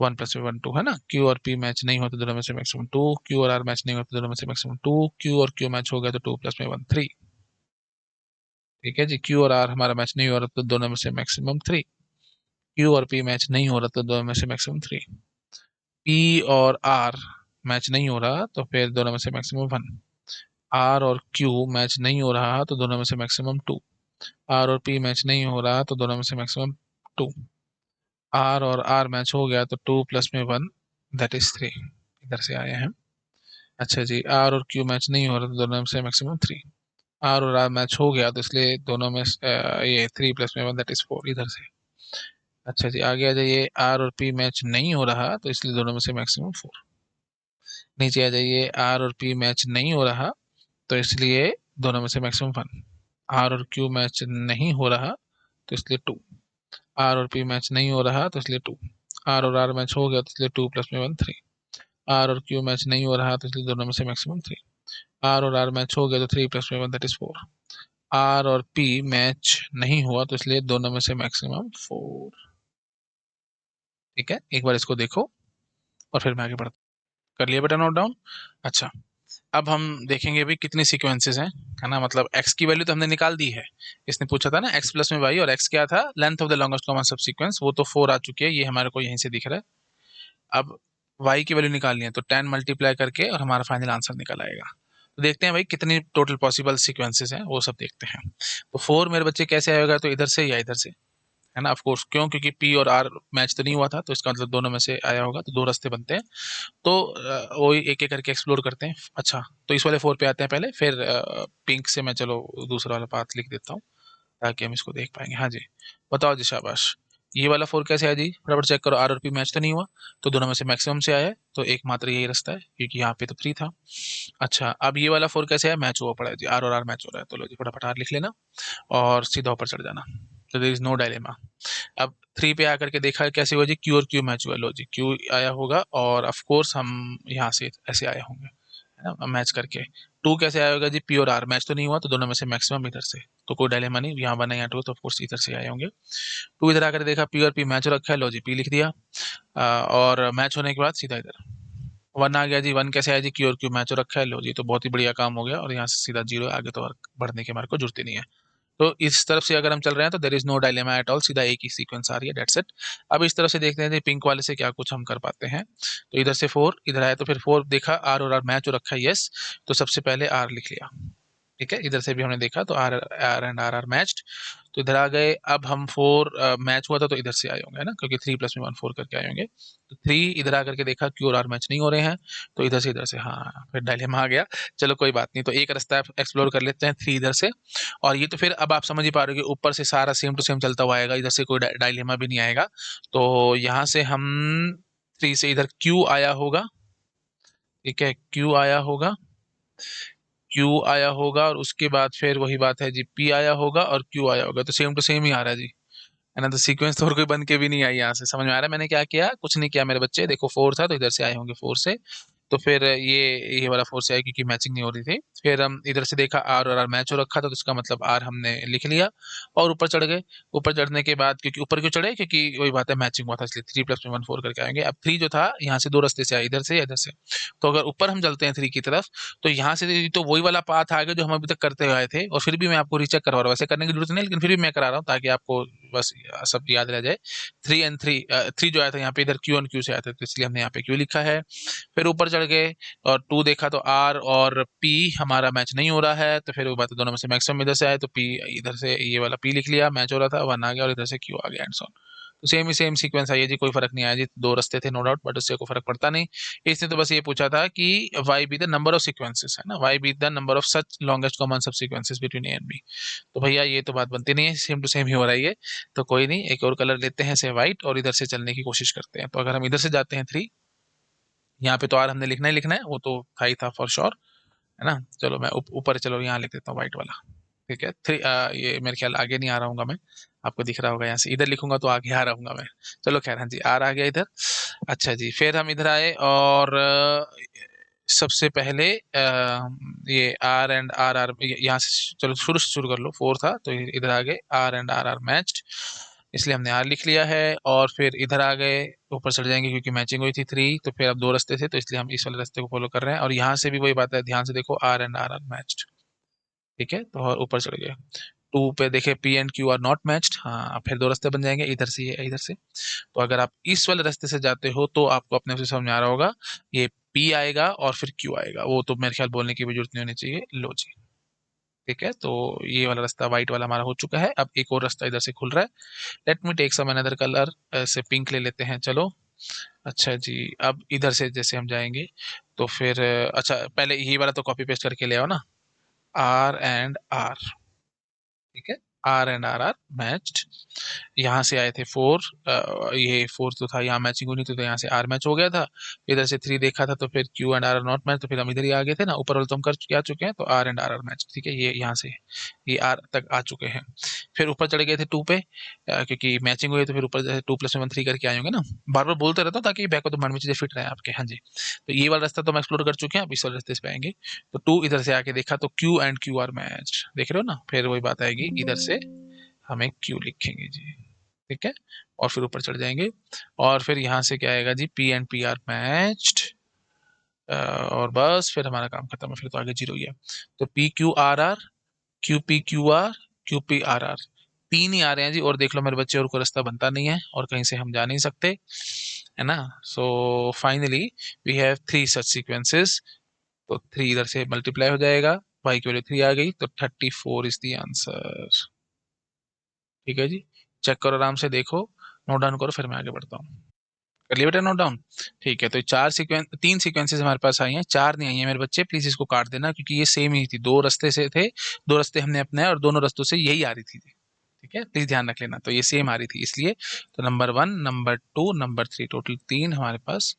1 प्लस में 1 2 है ना। क्यू और पी मैच नहीं होते दोनों में से मैक्सिमम 2। क्यू और आर मैच नहीं होते दोनों में से मैक्सिमम 2। क्यू और क्यू मैच हो गया तो 2 प्लस में 1 3। ठीक है जी, क्यू और आर हमारा मैच नहीं हो रहा तो दोनों में से मैक्सिमम 3। क्यू और पी मैच नहीं हो रहा तो दोनों में से मैक्सिमम 3। पी और आर मैच नहीं हो रहा तो फिर दोनों में से मैक्सिमम 1। आर और क्यू मैच नहीं हो रहा तो दोनों में से मैक्सिमम 2। आर और पी मैच नहीं हो रहा तो दोनों में से मैक्सिमम 2। आर और आर मैच हो गया तो 2 प्लस में 1 दैट इज 3। इधर से आए हैं। अच्छा जी, आर और क्यू मैच नहीं हो रहा तो दोनों में से मैक्सिमम 3। आर और आर मैच हो गया तो इसलिए दोनों में ये 3 प्लस में 1 दैट इज 4। इधर से। अच्छा जी, आगे आ जाइए। आर और पी मैच नहीं हो रहा तो इसलिए दोनों में से मैक्सिमम 4। नीचे आ जाइए। आर और पी मैच नहीं हो रहा तो इसलिए दोनों में से मैक्सिमम 1। आर और क्यू मैच नहीं हो रहा तो इसलिए 2। आर और पी मैच नहीं हो रहा तो इसलिए 2। आर और आर मैच हो गया तो इसलिए 2 प्लस में 1 3। आर और क्यू मैच नहीं हो रहा तो इसलिए दोनों में से मैक्सिमम 3। आर और आर मैच हो गया तो 3 प्लस में 1 दैट इज 4। आर और पी मैच नहीं हुआ तो इसलिए दोनों में से मैक्सिमम 4। ठीक है, एक बार इसको देखो और फिर मैं आगे बढ़ता हूँ। कर लिया बेटा नोट डाउन? अच्छा, अब हम देखेंगे भी कितनी सीक्वेंसेस हैं, है ना। मतलब x की वैल्यू तो हमने निकाल दी है। इसने पूछा था ना x प्लस में y, और x क्या था, length of the longest common sub sequence, वो तो 4 आ चुकी है, ये हमारे को यहीं से दिख रहा है। अब y की वैल्यू निकालनी है तो 10 मल्टीप्लाई करके और हमारा फाइनल आंसर निकल आएगा। तो देखते हैं भाई कितनी टोटल पॉसिबल सीक्वेंसेस हैं, वो सब देखते हैं। तो 4 मेरे बच्चे कैसे आएगा, तो इधर से या इधर से, है ना। ऑफ कोर्स, क्यों, क्योंकि पी और आर मैच तो नहीं हुआ था तो इसका मतलब दोनों में से आया होगा, तो दो रास्ते बनते हैं। तो वही एक एक करके एक्सप्लोर करते हैं। अच्छा, तो इस वाले 4 पे आते हैं पहले, फिर पिंक से मैं चलो दूसरा वाला पाथ लिख देता हूँ ताकि हम इसको देख पाएंगे। हाँ जी, बताओ जी, शाबाश। ये वाला 4 कैसे आया जी, फटाफट चेक करो। आर और पी मैच तो नहीं हुआ तो दोनों में से मैक्सिमम से आया है, तो एकमात्र यही रास्ता है क्योंकि यहाँ पे तो 3 था। अच्छा, अब ये वाला 4 कैसे आया, मैच हुआ पड़ा है जी, आर और आर मैच हो रहा है, तो लो जी फटाफट आर लिख लेना और सीधा ऊपर चढ़ जाना। तो देयर इज नो डायलेमा। अब 3 पे आकर के देखा कैसे हुआ जी, क्यू और क्यू मैच हुआ, लो जी क्यू आया होगा और ऑफ कोर्स हम यहाँ से ऐसे आए होंगे, है ना, मैच करके। 2 कैसे आया होगा जी, पी और आर मैच तो नहीं हुआ तो दोनों में से मैक्सिमम इधर से, तो कोई डायलेमा नहीं, यहाँ 1 है यहाँ 2 तो ऑफ कोर्स इधर से आए होंगे। 2 इधर आकर देखा पी और पी मैच हो रखा है, लो जी पी लिख दिया। और मैच होने के बाद सीधा इधर 1 आ गया जी। 1 कैसे आया जी, क्यू और क्यू मैच हो रखा है, लो जी तो बहुत ही बढ़िया काम हो गया, और यहाँ से सीधा 0 आगे, तो और बढ़ने की हमारे को जरूरत ही नहीं है। तो इस तरफ से अगर हम चल रहे हैं तो there is no dilemma at all, सीधा एक ही सीक्वेंस आ रही है, दैट्स इट। अब इस तरफ से देखते हैं पिंक वाले से क्या कुछ हम कर पाते हैं। तो इधर से 4 इधर आया तो फिर 4 देखा, आर और आर मैच हो रखा है, यस, तो सबसे पहले आर लिख लिया। ठीक है, इधर से भी हमने देखा तो R R and R R matched, तो इधर आ गए। अब हम 4 मैच हुआ था तो इधर से आए होंगे, है ना, क्योंकि 3 प्लस में 1 4 करके आए होंगे। तो 3 इधर आकर के देखा क्यू और आर मैच नहीं हो रहे हैं तो इधर से, हाँ फिर डायलेमा आ गया। चलो कोई बात नहीं, तो एक रास्ता एक्सप्लोर कर लेते हैं 3 इधर से। और ये तो फिर अब आप समझ ही पा रहे हो कि ऊपर से सारा सेम टू सेम चलता हुआ आएगा, इधर से कोई डायलेमा भी नहीं आएगा। तो यहाँ से हम 3 से इधर क्यू आया होगा, ठीक है, क्यू आया होगा, क्यू आया होगा, और उसके बाद फिर वही बात है जी, पी आया होगा और क्यू आया होगा, तो सेम टू सेम ही आ रहा है जी, है ना। तो सीक्वेंस तो और कोई बन के भी नहीं आई, यहाँ से समझ में आ रहा है मैंने क्या किया, कुछ नहीं किया मेरे बच्चे। देखो 4 था तो इधर से आए होंगे 4 से, तो फिर ये वाला 4 से आया क्योंकि मैचिंग नहीं हो रही थी। फिर हम इधर से देखा आर और आर मैच हो रखा था, तो इसका मतलब आर हमने लिख लिया और ऊपर चढ़ गए। ऊपर चढ़ने के बाद, क्योंकि ऊपर क्यों चढ़े, क्योंकि वही बात है मैचिंग हुआ था, इसलिए 3 प्लस में 1 4 करके आएंगे। अब 3 जो था यहाँ से दो रास्ते से आया, इधर से या इधर से। तो अगर ऊपर हम चलते हैं 3 की तरफ तो यहाँ से तो वही वाला पाथ आ गया जो हम अभी तक करते हुए आए थे, और फिर भी मैं आपको रीचेक करवा रहा हूँ, वैसे करने की जरूरत नहीं, लेकिन फिर भी मैं करा रहा हूँ ताकि आपको बस सब याद रह जाए। 3 एंड 3 3 जो आया था यहाँ पे, इधर क्यू एंड क्यू से आया था, तो इसलिए हमने यहाँ पे क्यू लिखा है। फिर ऊपर चढ़ गए और 2 देखा तो आर और पी हमारा मैच नहीं हो रहा है, तो फिर वो बात है दोनों में से मैक्सिमम इधर से आए, तो पी इधर से ये वाला पी लिख लिया, मैच हो रहा था 1 आ गया, और इधर से क्यू आ गया, एंड सो ऑन। तो सेम सीक्वेंस आई है जी, कोई फर्क नहीं आया जी, दो रास्ते थे नो डाउट, बट उससे कोई फर्क पड़ता नहीं। इसने तो बस ये पूछा था कि Y be the number of sequences, है ना, Y be the number of such longest common sub sequences between A and B. तो भैया ये तो बात बनती नहीं है, सेम टू सेम ही हो रहा है ये। तो कोई नहीं, एक और कलर लेते हैं से व्हाइट, और इधर से चलने की कोशिश करते हैं। तो अगर हम इधर से जाते हैं 3, यहाँ पे तो आर हमने लिखना ही लिखना है, वो तो था ही था फॉर श्योर, है ना। चलो मैं ऊपर, चलो यहाँ लिख देता हूँ व्हाइट वाला। ठीक है, 3, ये मेरे ख्याल आगे नहीं आ रहा हूँ मैं, आपको दिख रहा होगा यहाँ से, इधर लिखूंगा तो आगे आ रहा हूँ मैं। चलो खैर, हाँ जी, आर आ गया इधर। अच्छा जी, फिर हम इधर आए और सबसे पहले ये आर एंड आर आर, यहाँ से चलो शुरू से शुरू कर लो, 4 था तो इधर आ गए R and R R matched, इसलिए हमने आर लिख लिया है। और फिर इधर आ गए, ऊपर चढ़ जाएंगे क्योंकि मैचिंग हुई थी 3, तो फिर अब 2 रास्ते थे तो इसलिए हम इस वाले रास्ते को फॉलो कर रहे हैं। और यहाँ से भी वही बात है, ध्यान से देखो, R and R R matched. ठीक है, तो और ऊपर चढ़ गए 2 पे, देखे P and Q R not matched, हाँ फिर 2 रास्ते बन जाएंगे, इधर से ये इधर से। तो अगर आप इस वाले रास्ते से जाते हो तो आपको अपने से समझ में आ रहा होगा, ये पी आएगा और फिर क्यू आएगा, वो तो मेरे ख्याल बोलने की भी जरूरत नहीं होनी चाहिए। लो जी, ठीक है, तो ये वाला रास्ता व्हाइट वाला हमारा हो चुका है। अब एक और रास्ता इधर से खुल रहा है, let me take some another colour, ऐसे पिंक ले लेते हैं, चलो। अच्छा जी, अब इधर से जैसे हम जाएंगे तो फिर अच्छा पहले यही वाला तो कॉपी पेस्ट करके ले आओ ना, आर एंड आर। ठीक है, R and R R matched. यहाँ से आए थे 4, ये 4 तो था, यहाँ मैचिंग होनी थी तो यहाँ से आर मैच हो गया था। इधर से 3 देखा था तो फिर Q and R R not match, तो फिर हम इधर ही आ गए थे ना, ऊपर वाले तो हम कर आ चुके हैं, तो R and R R match. ठीक है, ये यहाँ से ये आर तक आ चुके हैं। फिर ऊपर चढ़े गए थे 2 पे, क्योंकि मैचिंग हुई तो फिर ऊपर 2 + 1 3 करके आए होंगे ना, बार बार बोलते रहता हूँ ताकि बैक ऑफ द माइंड में चीजें फिट रहे आपके। हाँ जी, तो ये वाला रास्ता तो हम एक्सप्लोर कर चुके हैं, अब इस वाले रास्ते पे आएंगे। तो 2 इधर से आके देखा तो Q and Q R match, देख रहे हो ना, फिर वही बात आएगी, इधर से हमें क्यू लिखेंगे जी। ठीक है, और फिर ऊपर चढ़ जाएंगे, और फिर यहाँ से क्या आएगा जी, P and P R matched, और बस फिर हमारा काम खत्म है, फिर तो आगे जीरो ही है। तो P Q R R, Q P Q R, Q P R R, 3 ही आ रहे हैं जी। और देख लो मेरे बच्चे, और कोई रास्ता बनता नहीं है और कहीं से हम जा नहीं सकते, है ना। So finally we have 3 such sequences. तो 3 इधर से मल्टीप्लाई हो जाएगा, वाई की वैल्यू 3 आ गई, तो 34 इज द आंसर। ठीक है जी, चेक करो आराम से, देखो, नोट डाउन करो, फिर मैं आगे बढ़ता हूँ। कर लिया बेटा नोट डाउन? ठीक है, तो 3 सीक्वेंसेस हमारे पास आई हैं, 4 नहीं आई हैं मेरे बच्चे, प्लीज इसको काट देना क्योंकि ये सेम ही थी, 2 रास्ते से थे, 2 रास्ते हमने अपनाए और दोनों रास्तों से यही आ रही थी। ठीक है, प्लीज ध्यान रख लेना, तो ये सेम आ रही थी इसलिए। तो नंबर 1, नंबर 2, नंबर 3, टोटल 3 हमारे पास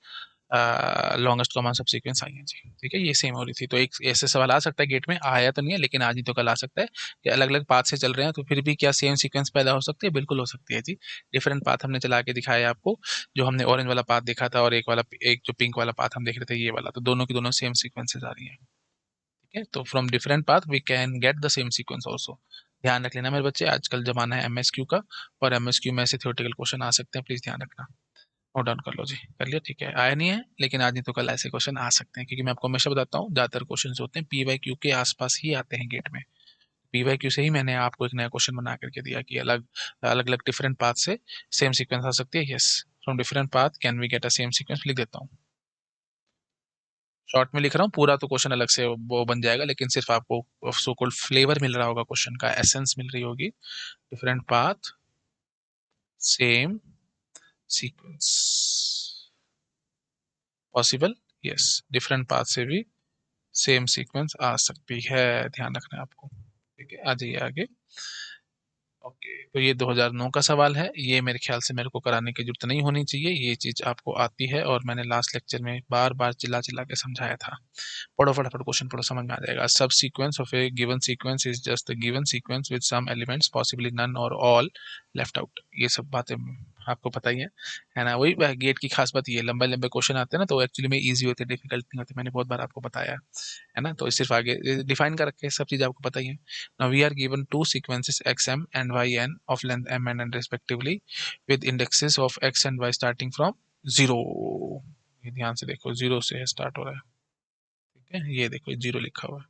लॉन्गेस्ट कॉमन सब सीक्वेंस आई है जी। ठीक है, ये सेम हो रही थी। तो एक ऐसे सवाल आ सकता है गेट में, आया तो नहीं है लेकिन आज नहीं तो कल आ सकता है, कि अलग अलग पाथ से चल रहे हैं तो फिर भी क्या सेम सीक्वेंस पैदा हो सकती है? बिल्कुल हो सकती है जी। डिफरेंट पाथ हमने चला के दिखाया आपको, जो हमने ऑरेंज वाला पाथ देखा था और एक जो पिंक वाला पाथ हम देख रहे थे ये वाला, तो दोनों की दोनों सेम सीक्वेंसेस आ रही है। ठीक है, तो from different path we can get the same sequence also. ध्यान रख लेना मेरे बच्चे, आजकल जमाना है एमएसक्यू का, और एमएसक्यू में ऐसे थ्योरेटिकल क्वेश्चन आ सकते हैं, प्लीज ध्यान रखना। नोट डाउन कर लो जी, कर लिया? ठीक है, आया नहीं है लेकिन आज नहीं तो कल ऐसे क्वेश्चन आ सकते हैं, क्योंकि मैं आपको हमेशा बताता हूँ ज्यादातर क्वेश्चन होते हैं पी वाई क्यू के आसपास ही आते हैं गेट में। पी वाई क्यू से ही मैंने आपको एक नया क्वेश्चन बना करके दिया कि अलग अलग अलग डिफरेंट पाथ से सेम सीक्वेंस आ सकती है। Yes, from different path can we get a same sequence, लिख देता हूँ, शॉर्ट में लिख रहा हूँ, पूरा तो क्वेश्चन अलग से वो बन जाएगा, लेकिन सिर्फ आपको सो कॉल्ड फ्लेवर मिल रहा होगा, क्वेश्चन का एसेंस मिल रही होगी। Different path same sequence possible, yes, different path से भी सेम सीक्वेंस आ सकती है, ध्यान रखना है आपको। ठीक है, आ जाइए आगे। ओके, तो ये 2009 का सवाल है, ये मेरे ख्याल से मेरे को कराने की जरूरत नहीं होनी चाहिए, ये चीज आपको आती है और मैंने लास्ट लेक्चर में बार बार चिल्ला चिल्ला के समझाया था। पढ़ो फटाफट क्वेश्चन पढ़ो, समझ में आ जाएगा। सब sequence of a given sequence is just the given sequence with some elements possibly none or all left out. ये सब बातें आपको पता ही है ना। वही गेट की खास बात, ये लंबे लंबे क्वेश्चन आते हैं ना, तो एक्चुअली में इजी होते हैं, डिफिकल्ट नहीं होते, मैंने बहुत बार आपको बताया है ना। तो सिर्फ आगे डिफाइन कर रखे सब चीज आपको पता ही है। Now we are given 2 sequences xm and yn of length m and n respectively with indexes of x and y starting from 0। ये ध्यान से देखो, 0 से स्टार्ट हो रहा है। ठीक है, ये देखो 0 लिखा हुआ है,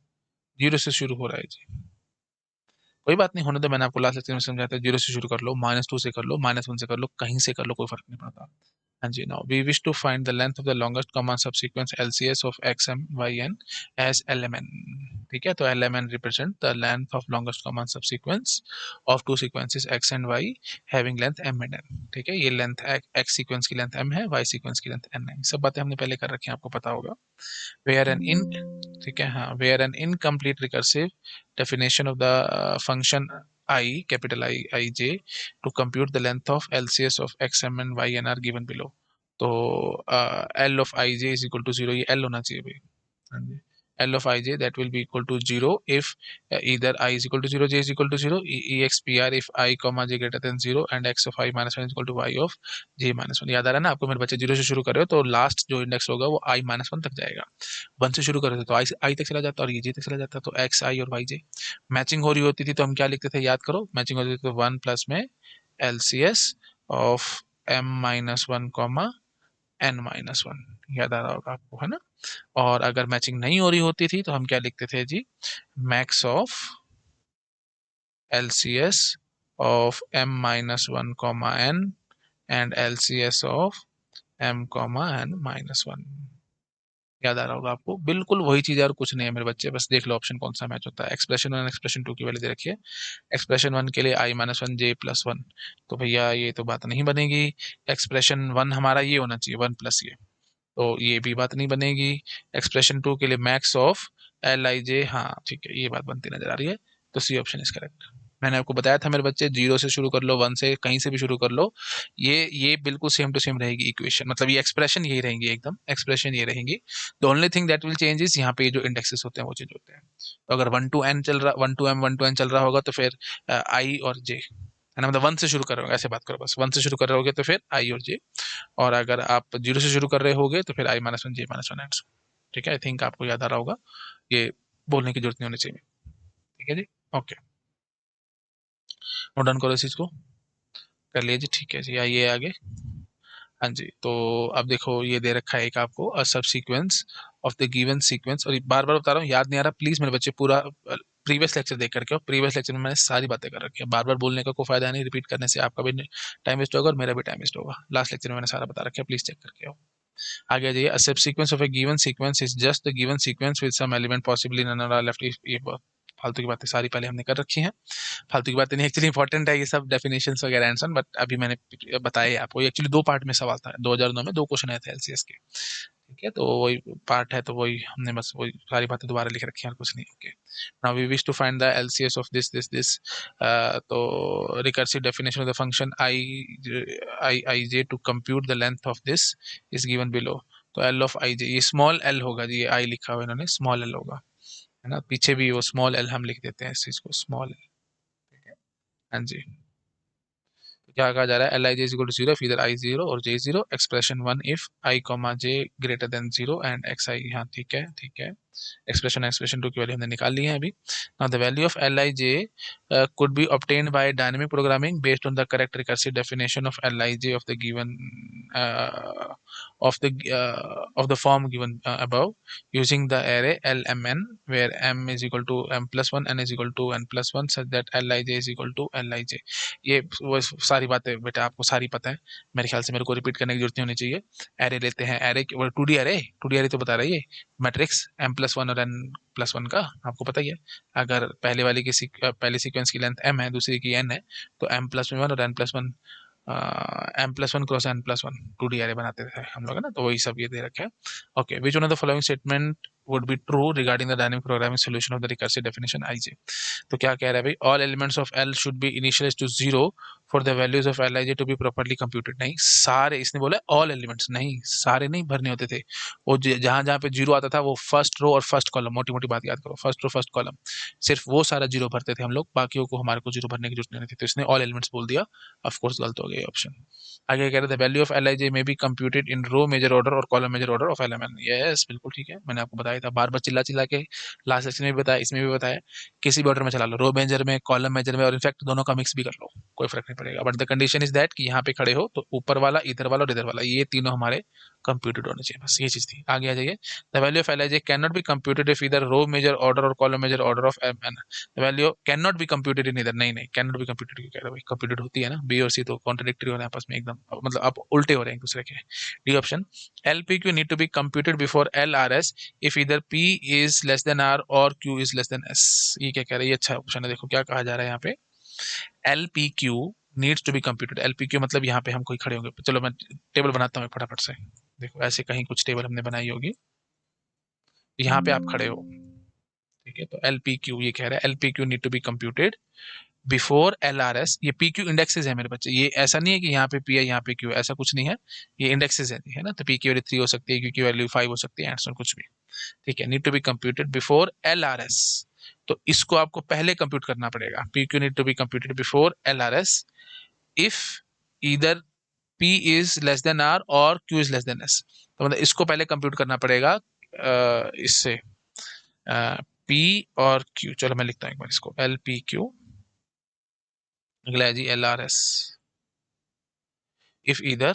0 से शुरू हो रहा है जी। कोई बात नहीं, होने दो, मैंने आपको लास्ट लेक्चर में समझाया था, 0 से शुरू कर लो, -2 से कर लो, -1 से कर लो, कहीं से कर लो, कोई फर्क नहीं पड़ता। हाँ जी, now we wish to find the length of the longest common subsequence LCS of xm yn as lmn. ठीक है, तो lmn represent the length of longest common subsequence of two sequences x and y having length m and n. ठीक है, ये length x sequence की length m है, y sequence की length n है। सब बातें हमने पहले कर रखी हैं, आपको पता होगा। where an in ठीक है, हाँ, where an incomplete recursive definition of the function I, capital I j to compute the length of LCS of xm and yn are given below. तो L of ij is equal to 0, ये L होना चाहिए भाई। हाँ जी, L of ij that will be equal to 0 if either I is equal to 0, j is equal to 0, expr if I comma j greater than 0 and x of I minus 1 is equal to y of j minus 1। याद आ रहा है ना आपको, मेरे बच्चे 0 से शुरू कर रहे हो तो लास्ट जो इंडेक्स होगा वो I minus 1 तक जाएगा। 1 से शुरू कर रहे थे तो I तक चला जाता और ये j तक चला जाता, तो x I और y j। मैचिंग हो रही होती थी तो हम क्या लिखते थे, याद करो, मैचिंग होती थी तो 1 प्लस में LCS of m minus 1 comma n minus 1, याद आ रहा होगा आपको, है ना। और अगर मैचिंग नहीं हो रही होती थी तो हम क्या लिखते थे जी, max of LCS of m minus 1 comma n and LCS of m comma n minus 1। याद आ रहा होगा आपको, बिल्कुल वही चीज और कुछ नहीं है मेरे बच्चे, बस देख लो ऑप्शन कौन सा मैच होता है। एक्सप्रेशन 1 एक्सप्रेशन 2 की वैल्यू दे रखी है। एक्सप्रेशन 1 के लिए I माइनस 1 j प्लस 1, तो भैया ये तो बात नहीं बनेगी। एक्सप्रेशन 1 हमारा ये होना चाहिए 1 प्लस ये, तो ये भी बात नहीं बनेगी। एक्सप्रेशन 2 के लिए मैक्स ऑफ LIJ, हाँ ठीक है, ये बात बनती नजर आ रही है, तो सी ऑप्शन इज करेक्ट। मैंने आपको बताया था मेरे बच्चे, 0 से शुरू कर लो, 1 से, कहीं से भी शुरू कर लो, ये बिल्कुल सेम टू सेम रहेगी इक्वेशन, मतलब ये एक्सप्रेशन यही रहेंगी, एकदम एक्सप्रेशन ये रहेंगी। The only thing that will change is यहाँ पे जो इंडेक्सेस होते हैं वो चेंज होते हैं। तो अगर 1 to n चल रहा, 1 to m 1 to n चल रहा होगा तो फिर I और J, है ना, मतलब 1 से शुरू कर रहे हो, ऐसे बात करो, बस 1 से शुरू कर रहे होगे तो फिर I और J, और अगर आप 0 से शुरू कर रहे होगे तो फिर I minus 1 J minus 1 and. ठीक है, आई थिंक आपको याद आ रहा होगा, ये बोलने की जरूरत नहीं होनी चाहिए। ठीक है जी, ओके, नोट डाउन करो इस चीज को, कर लीजिए। ठीक है जी, आइए आगे। हाँ जी, तो अब देखो ये दे रखा है एक आपको, अ सब sequence of the given sequence, और बार बार बता रहा हूँ, याद नहीं आ रहा प्लीज मेरे बच्चे पूरा प्रीवियस लेक्चर देख करके, और प्रीवियस लेक्चर में मैंने सारी बातें कर रखी है, बार बार बोलने का कोई फायदा नहीं, रिपीट करने से आपका भी टाइम वेस्ट होगा और मेरा भी टाइम वेस्ट होगा। लास्ट लेक्चर में मैंने सारा बता रखा है, प्लीज चेक करके आओ। आगे आ जाइए, अ सब sequence of a given sequence is just the given sequence with some element possibly none or left. ये फालतू की बातें सारी पहले हमने कर रखी हैं, फालतू की बातें नहीं, एक्चुअली इंपॉर्टेंट है ये सब डेफिनेशंस वगैरह एंड सन, बट अभी मैंने बताया आपको, ये एक्चुअली 2 पार्ट में सवाल था, 2009 में 2 क्वेश्चन आए थे LCS के। ठीक है, तो वही पार्ट है, तो वही हमने बस वही सारी बातें दोबारा लिख रखी हैं और कुछ नहीं। Okay, now we wish to find the LCS of this, तो recursive definition of the function I j to compute the length of this is given below. तो L ऑफ I j, ये स्मॉल l होगा जी, ये I लिखा हुआ इन्होंने, small l होगा, है ना, पीछे भी वो स्मॉल l हम लिख देते हैं इस चीज को, स्मॉल l। ठीक है, हाँ जी, तो क्या कहा जा रहा है, Lij is equal to 0 if either I 0 or J 0, expression 1 if I comma J greater than 0 and xi, हाँ ठीक है ठीक है। एक्सप्रेशन 2 की वैल्यू हमने निकाल ली है अभी। Now the value of Lij could be obtained by dynamic programming based on the correct recursive definition of Lij of the given of the form given above using the array lmn where m is equal to m plus 1, n is equal to n plus 1 such that Lij is equal to Lij। ये वो सारी बातें बेटा आपको सारी पता है, मेरे ख्याल से मेरे को रिपीट करने की जरूरत नहीं होनी चाहिए। एरे लेते हैं, array 2D array, 2D array तो बता रही है, मैट्रिक्स m प्लस 1 और n प्लस 1 का आपको पता ही है। अगर पहले वाली की पहले सीक्वेंस की लेंथ m है, दूसरी की n है, तो m प्लस 1 और n plus 1, m plus 1 cross n plus 1 2D array बनाते थे हम लोग, है ना, तो वही सब ये दे रखे हैं। Okay, which one of the following statement would be true regarding the dynamic programming solution of the recursive definition IJ। तो क्या कह रहा है भाई, all elements of L should be initialized to 0 for the values of Lij to be properly computed। नहीं सारे, इसने बोला ऑल एलिमेंट्स, नहीं सारे नहीं भरने होते थे, वो जहां जहां पे 0 आता था वो फर्स्ट रो और फर्स्ट कॉलम, मोटी मोटी बात याद करो, फर्स्ट रो फर्स्ट कॉलम, सिर्फ वो सारा 0 भरते थे हम लोग, बाकियों को हमारे को 0 भरने की जरूरत नहीं थी, तो इसने ऑल एलिमेंट्स बोल दिया, ऑफ कोर्स गलत हो गया ऑप्शन। आगे कह रहे थे, value of Lij may be computed in row major order और column major order of element. Yes बिल्कुल ठीक है, मैंने आपको बताया था, बार बार चिल्ला चिल्ला के लास्ट सेक्शन में भी बताया, इसमें भी बताया, किसी भी ऑर्डर में चला लो, रो मेजर में, कॉलम मेजर में, और इनफैक्ट दोनों का मिक्स भी कर लो, कोई फर्क नहीं पड़ेगा, but the condition is that कि यहाँ पे खड़े हो तो ऊपर वाला, इधर वाला और इधर वाला, ये तीनों हमारे कंप्यूटेड होने चाहिए, बस ये चीज थी। आगे आ जाइए। The value of LIJ can not be computed if इधर रो मेजर ऑर्डर और column major order of M N. The value can not be computed in इधर, नहीं नहीं, कैन नॉट बी कंप्यूटेड क्यों कह रहा है भाई, कंप्यूटेड होती है ना, बी और सी तो कॉन्ट्रडिक्टरी हो रहे हैं आपस में एकदम, मतलब आप उल्टे हो रहे हैं एक दूसरे के। D option, LPQ need to be computed before LRS if either P is less than R or Q is less than S। ये क्या कह रहा है, ये अच्छा ऑप्शन है, देखो क्या कहा जा रहा है यहाँ पे, LPQ needs to be computed. LPQ मतलब यहाँ पे हम कोई खड़े होंगे, चलो मैं टेबल बनाता हूँ फटाफट से, देखो ऐसे कहीं कुछ टेबल हमने बनाई होगी, यहाँ पे आप खड़े हो, ठीक है, तो LPQ ये कह रहा है LPQ need to be computed before LRS। ये PQ इंडेक्सेस है मेरे बच्चे, ये ऐसा नहीं है कि यहाँ पे P है यहाँ पे Q है, ऐसा कुछ नहीं है, ये इंडेक्सेस है ना, तो P की वैल्यू 3 हो सकती है, Q की वैल्यू 5 हो सकती है, एंड सो कुछ भी, ठीक है। Need to be computed before LRS, तो इसको आपको पहले कंप्यूट करना पड़ेगा, PQ need to be computed before LRS if either P is less than R or Q is less than S। तो मतलब इसको पहले कंप्यूट करना पड़ेगा इससे P और Q, चलो मैं लिखता हूँ एक बार इसको, LPQ, अगला है जी LRS इफ ईदर,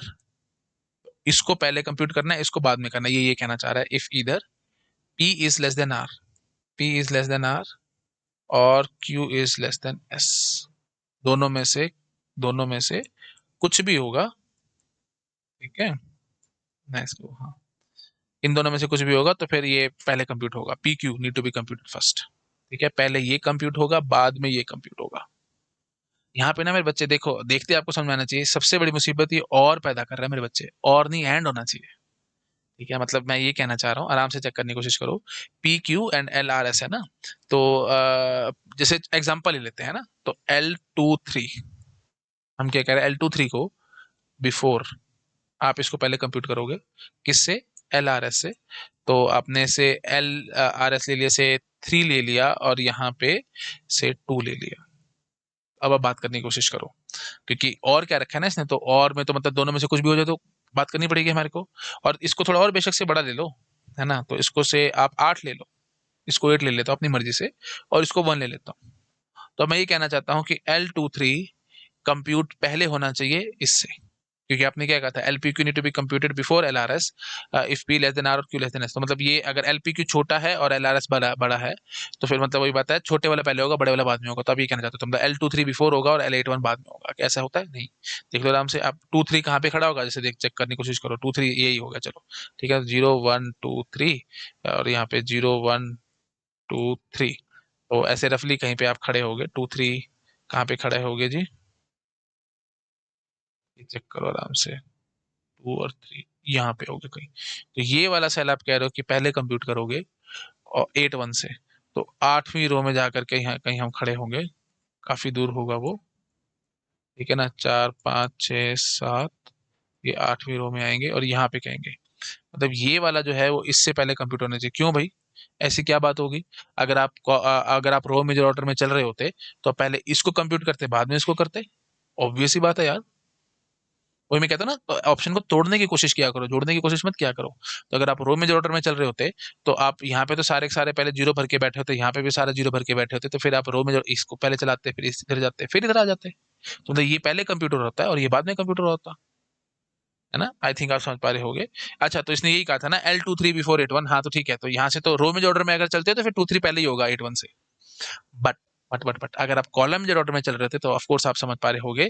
इसको पहले कंप्यूट करना है, इसको बाद में करना है, ये कहना चाह रहा है, if either P is less than R, P is less than R or Q is less than S, दोनों में से कुछ भी होगा, ठीक है, नेक्स्ट को, हाँ, इन दोनों में से कुछ भी होगा तो फिर ये पहले कंप्यूट होगा, PQ need to be computed first, ठीक है, पहले ये कंप्यूट होगा बाद में ये कंप्यूट होगा। यहाँ पे ना मेरे बच्चे देखो, देखते आपको समझ में आना चाहिए, सबसे बड़ी मुसीबत ये और पैदा कर रहा है मेरे बच्चे, और नहीं एंड होना चाहिए, ठीक है, मतलब मैं ये कहना चाह रहा हूँ, आराम से चेक करने की कोशिश करो, PQ एंड LRS है ना, तो जैसे एग्जांपल ही लेते हैं ना, तो L23, हम क्या कह रहे हैं, L23 को बिफोर, आप इसको पहले कंप्यूट करोगे किससे, LRS से, तो आपने से LRS ले लिया, से 3 ले लिया और यहाँ पे से 2 ले लिया। अब आप बात करने की कोशिश करो, क्योंकि और क्या रखा है ना इसने, तो और में तो मतलब दोनों में से कुछ भी हो जाए तो बात करनी पड़ेगी हमारे को, और इसको थोड़ा और बेशक से बड़ा ले लो, है ना, तो इसको से आप 8 ले लो, इसको 8 ले लेता हूँ अपनी मर्जी से, और इसको 1 ले लेता हूँ। तो मैं ये कहना चाहता हूँ कि L23 कंप्यूट पहले होना चाहिए इससे, क्योंकि आपने क्या कहा था, LPQ need to be computed before LRS if P less than R or Q less than S, तो मतलब ये अगर LPQ छोटा है और LRS बड़ा बड़ा है, तो फिर मतलब वही बात है, छोटे वाला पहले होगा बड़े वाला बाद में होगा, तो अब ये कहना चाहते हो, तो मतलब L23 बिफोर होगा और L81 बाद में होगा, कैसा होता है, नहीं, देख लो आराम से, आप 2 3 कहाँ पे खड़ा होगा, जैसे देख चेक करने की कोशिश करो, 2 3 यही होगा, चलो ठीक है, 0 1 2 3 और यहाँ पे 0 1 2 3, तो ऐसे रफली कहीं पे आप खड़े होगे, 2 3 कहाँ पे खड़े होगे जी, चेक करो आराम से, 2 और 3 यहाँ पे होगे कहीं, तो ये वाला सेल आप कह रहे हो कि पहले कंप्यूट करोगे और 8 1 से, तो 8वीं रो में जाकर के यहाँ कहीं हम खड़े होंगे, काफी दूर होगा वो, ठीक है ना, 4 5 6 7, ये 8वीं रो में आएंगे और यहाँ पे कहेंगे, मतलब ये वाला जो है वो इससे पहले कंप्यूट होना चाहिए, क्यों भाई, ऐसी क्या बात होगी, अगर आप रो मेजर ऑर्डर में चल रहे होते तो पहले इसको कंप्यूट करते बाद में इसको करते, ऑब्वियस ही बात है यार, वही मैं कहता हूँ ना, ऑप्शन को तोड़ने की कोशिश किया करो, जोड़ने की कोशिश मत किया करो। तो अगर आप रो मेजर ऑर्डर में चल रहे होते तो आप यहाँ पे तो सारे के सारे पहले जीरो भर के बैठे होते, यहाँ पे भी सारा जीरो भर के बैठे होते, तो फिर आप रो मेजर इसको पहले चलाते, फिर इधर जाते, फिर इधर आ जाते, तो मतलब ये पहले कंप्यूटर होता है और ये बाद में कंप्यूटर होता है ना, आई थिंक आप समझ पा रहे होगे। अच्छा, तो इसने यही कहा था ना L23 बिफोर 8 1, हाँ तो ठीक है, तो यहाँ से तो रो मेजर ऑर्डर में अगर चलते तो फिर 2 3 पहले ही होगा 8 1 से, बट बट अगर आप कॉलम मेजर ऑर्डर में चल रहे थे तो ऑफ कोर्स आप समझ पा रहे होगे,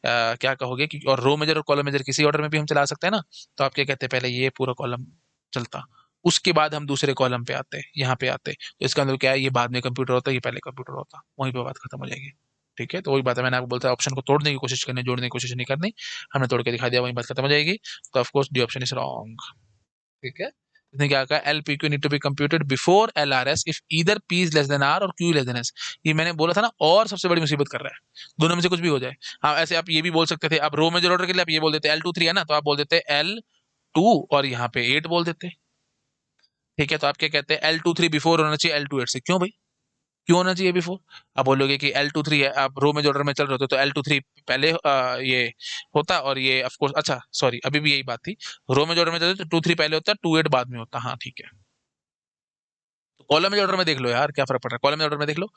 क्या कहोगे कि और रो मेजर और कॉलम मेजर किसी ऑर्डर में भी हम चला सकते हैं ना, तो आप क्या कहते हैं, पहले ये पूरा कॉलम चलता, उसके बाद हम दूसरे कॉलम पे आते, यहाँ पे आते, तो इसका मतलब क्या है, ये बाद में कंप्यूटर होता है, ये पहले कंप्यूटर होता, वहीं पे बात खत्म हो जाएगी, ठीक है, तो वही बात है, मैंने आपको बोलता है ऑप्शन को तोड़ने की कोशिश करनी, जोड़ने की कोशिश नहीं करनी, हमने तोड़ के दिखा दिया, वहीं बात खत्म हो जाएगी, तो of course D option is wrong, ठीक है। इसने क्या कहा, LPQ need to be computed before LRS if either P is less than R or Q less than S, ये मैंने बोला था ना, और सबसे बड़ी मुसीबत कर रहा है, दोनों में से कुछ भी हो जाए। हाँ, ऐसे आप ये भी बोल सकते थे, आप रो मेजर ऑर्डर के लिए आप ये बोल देते L23 है ना, तो आप बोल देते L2 और यहाँ पे 8 बोल देते, ठीक है, तो आप क्या कहते हैं, L23 बिफोर होना चाहिए L28 से, क्यों भाई, क्यों होना चाहिए बिफोर, आप बोलोगे कि L23 है, आप रो मेजर ऑर्डर में चल रहे होते तो L23 पहले ये होता, और ये ऑफ कोर्स, अच्छा सॉरी अभी भी यही बात थी, रो मेजर ऑर्डर में चलते तो 2 3 पहले होता, 2 8 बाद में होता, हाँ ठीक है, तो कॉलम मेजर ऑर्डर में देख लो यार, क्या फर्क पड़ रहा है, कॉलम मेजर ऑर्डर में देख लो,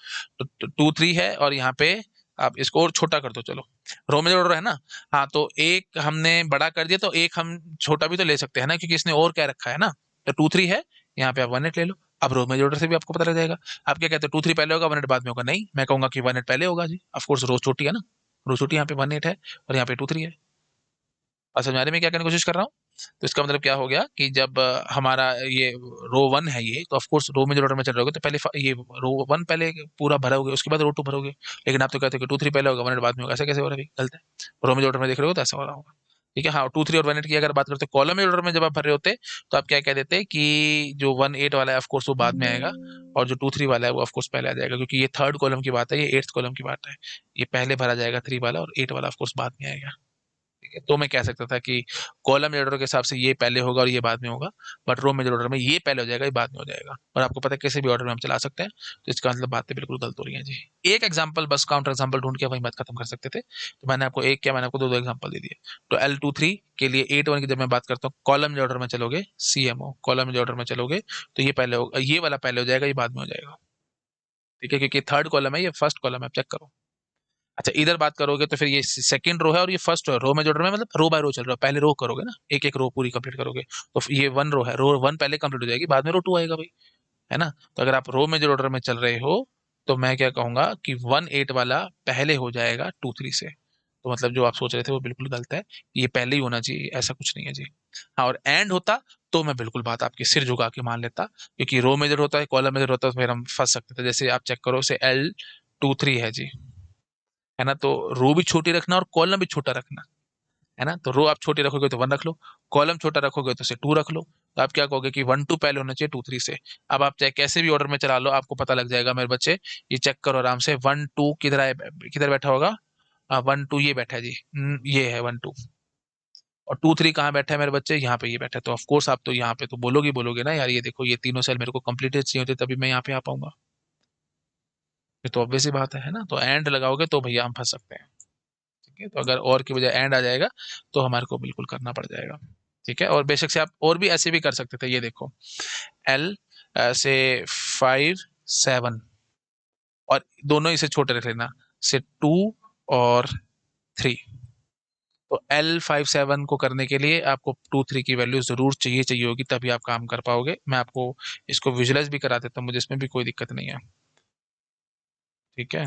तो 2 3 है और यहाँ पे आप इसको और छोटा कर दो, चलो रो में ऑर्डर है ना, हाँ तो एक हमने बड़ा कर दिया तो एक हम छोटा भी तो ले सकते हैं ना, क्योंकि इसने और क्या रखा है ना, तो 2 3 है, यहाँ पे आप 1 8 ले लो। अब रो में ऑर्डर से भी आपको पता लग जाएगा। आप क्या कहते हो 2 3 पहले होगा 1 8 बाद में होगा? नहीं, मैं कहूंगा कि 1 8 पहले होगा जी, ऑफकोर्स रो छोटी है ना, रो छोटी, यहाँ पे 1 8 है और यहाँ पे 2 3 है। और समझ आ रही है मैं क्या करने की कोशिश कर रहा हूँ? तो इसका मतलब क्या हो गया कि जब हमारा ये रो 1 है ये, तो of course row major order में चल रहे होगे तो पहले ये रो 1 पहले पूरा भरोगे, उसके बाद रो 2 भरोगे। लेकिन आप तो कहते हो कि 2 3 पहले होगा 1 8 बाद में होगा, ऐसा कैसे हो रहा है? गलत है। रो मेजर ऑर्डर में देख रहे हो तो ऐसा हो रहा होगा। ठीक है, हाँ 2 3 और 1 8 की अगर बात करते हैं कॉलम मेजर ऑर्डर में जब आप भर रहे होते तो आप क्या कह देते कि जो 1 8 वाला है ऑफ कोर्स वो बाद में आएगा, और जो 2 3 वाला है वो ऑफ कोर्स पहले आ जाएगा, क्योंकि ये थर्ड कॉलम की बात है, ये 8th कॉलम की बात है। ये पहले भरा जाएगा 3 वाला, और 8 वाला ऑफ कोर्स बाद में आएगा। ठीक है, तो मैं कह सकता था कि कॉलम मेजर ऑर्डर के हिसाब से ये पहले होगा और ये बाद में होगा, बट रो मेजर ऑर्डर में ये पहले हो जाएगा ये बाद में हो जाएगा, और आपको पता है किसी भी ऑर्डर में हम चला सकते हैं। तो इसका मतलब बातें बिल्कुल गलत हो रही हैं जी। एक एग्जांपल बस काउंटर एग्जांपल ढूंढ के वही बात खत्म कर सकते थे, तो मैंने आपको एक क्या, मैंने आपको दो दो एग्जांपल दे दिए। तो L23 के लिए 8 1 की जब मैं बात करता हूँ कॉलम मेजर ऑर्डर में चलोगे, CMO कॉलम मेजर ऑर्डर में चलोगे तो ये पहले होगा, ये वाला पहले हो जाएगा ये बाद में हो जाएगा। ठीक है, क्योंकि थर्ड कॉलम है ये फर्स्ट कॉलम है, आप चेक करो। अच्छा इधर बात करोगे तो फिर ये सेकंड रो है और ये फर्स्ट रो है, रो में जोड़ रहे हैं, मतलब रो बाय रो चल रहा है, पहले रो करोगे ना, एक एक रो पूरी कंप्लीट करोगे, तो ये 1 रो है, रो 1 पहले कंप्लीट हो जाएगी, बाद में रो 2 आएगा भाई, है ना। तो अगर आप रो में जो ऑर्डर में चल रहे हो तो मैं क्या कहूंगा कि 1 8 वाला पहले हो जाएगा 2 3 से। तो मतलब जो आप सोच रहे थे वो बिल्कुल गलत है, ये पहले ही होना चाहिए, ऐसा कुछ नहीं है जी। हाँ और एंड होता तो मैं बिल्कुल बात आपकी सिर झुका के मान लेता, क्योंकि रो मेजर होता है कॉलम मेजर होता है तो फिर हम फंस सकते थे। जैसे आप चेक करो से L23 है जी, है ना, तो रो भी छोटी रखना और कॉलम भी छोटा रखना, है ना। तो रो आप छोटी रखोगे तो 1 रख लो, कॉलम छोटा रखोगे तो से 2 रख लो। तो आप क्या कहोगे कि 1 2 पहले होना चाहिए 2 3 से। अब आप चाहे कैसे भी ऑर्डर में चला लो आपको पता लग जाएगा मेरे बच्चे, ये चेक करो आराम से, 1 2 किधर आए, किधर बैठा होगा? 1 2 ये बैठा है जी, ये है 1 2, और 2 3 कहाँ बैठा है मेरे बच्चे? यहाँ पे ये बैठा है। तो ऑफ कोर्स आप तो यहाँ पे तो बोलोगे ना यार, ये देखो ये तीनों सेल मेरे को कंप्लीटेड चाहिए होते तभी मैं यहाँ पे आ पाऊंगा। ये तो ऑब्वियस ही बात है ना। तो एंड लगाओगे तो भैया हम फंस सकते हैं। ठीक है, तो अगर और की बजाय एंड आ जाएगा तो हमारे को बिल्कुल करना पड़ जाएगा। ठीक है, और बेशक से आप और भी ऐसे भी कर सकते थे, ये देखो L से 5 7, और दोनों इसे छोटे रख लेना से 2 और 3। तो L5 7 को करने के लिए आपको 2 3 की वैल्यू जरूर चाहिए होगी, तभी आप काम कर पाओगे। मैं आपको इसको विजुलाइज भी करा देता हूँ, मुझे इसमें भी कोई दिक्कत नहीं है। ठीक है,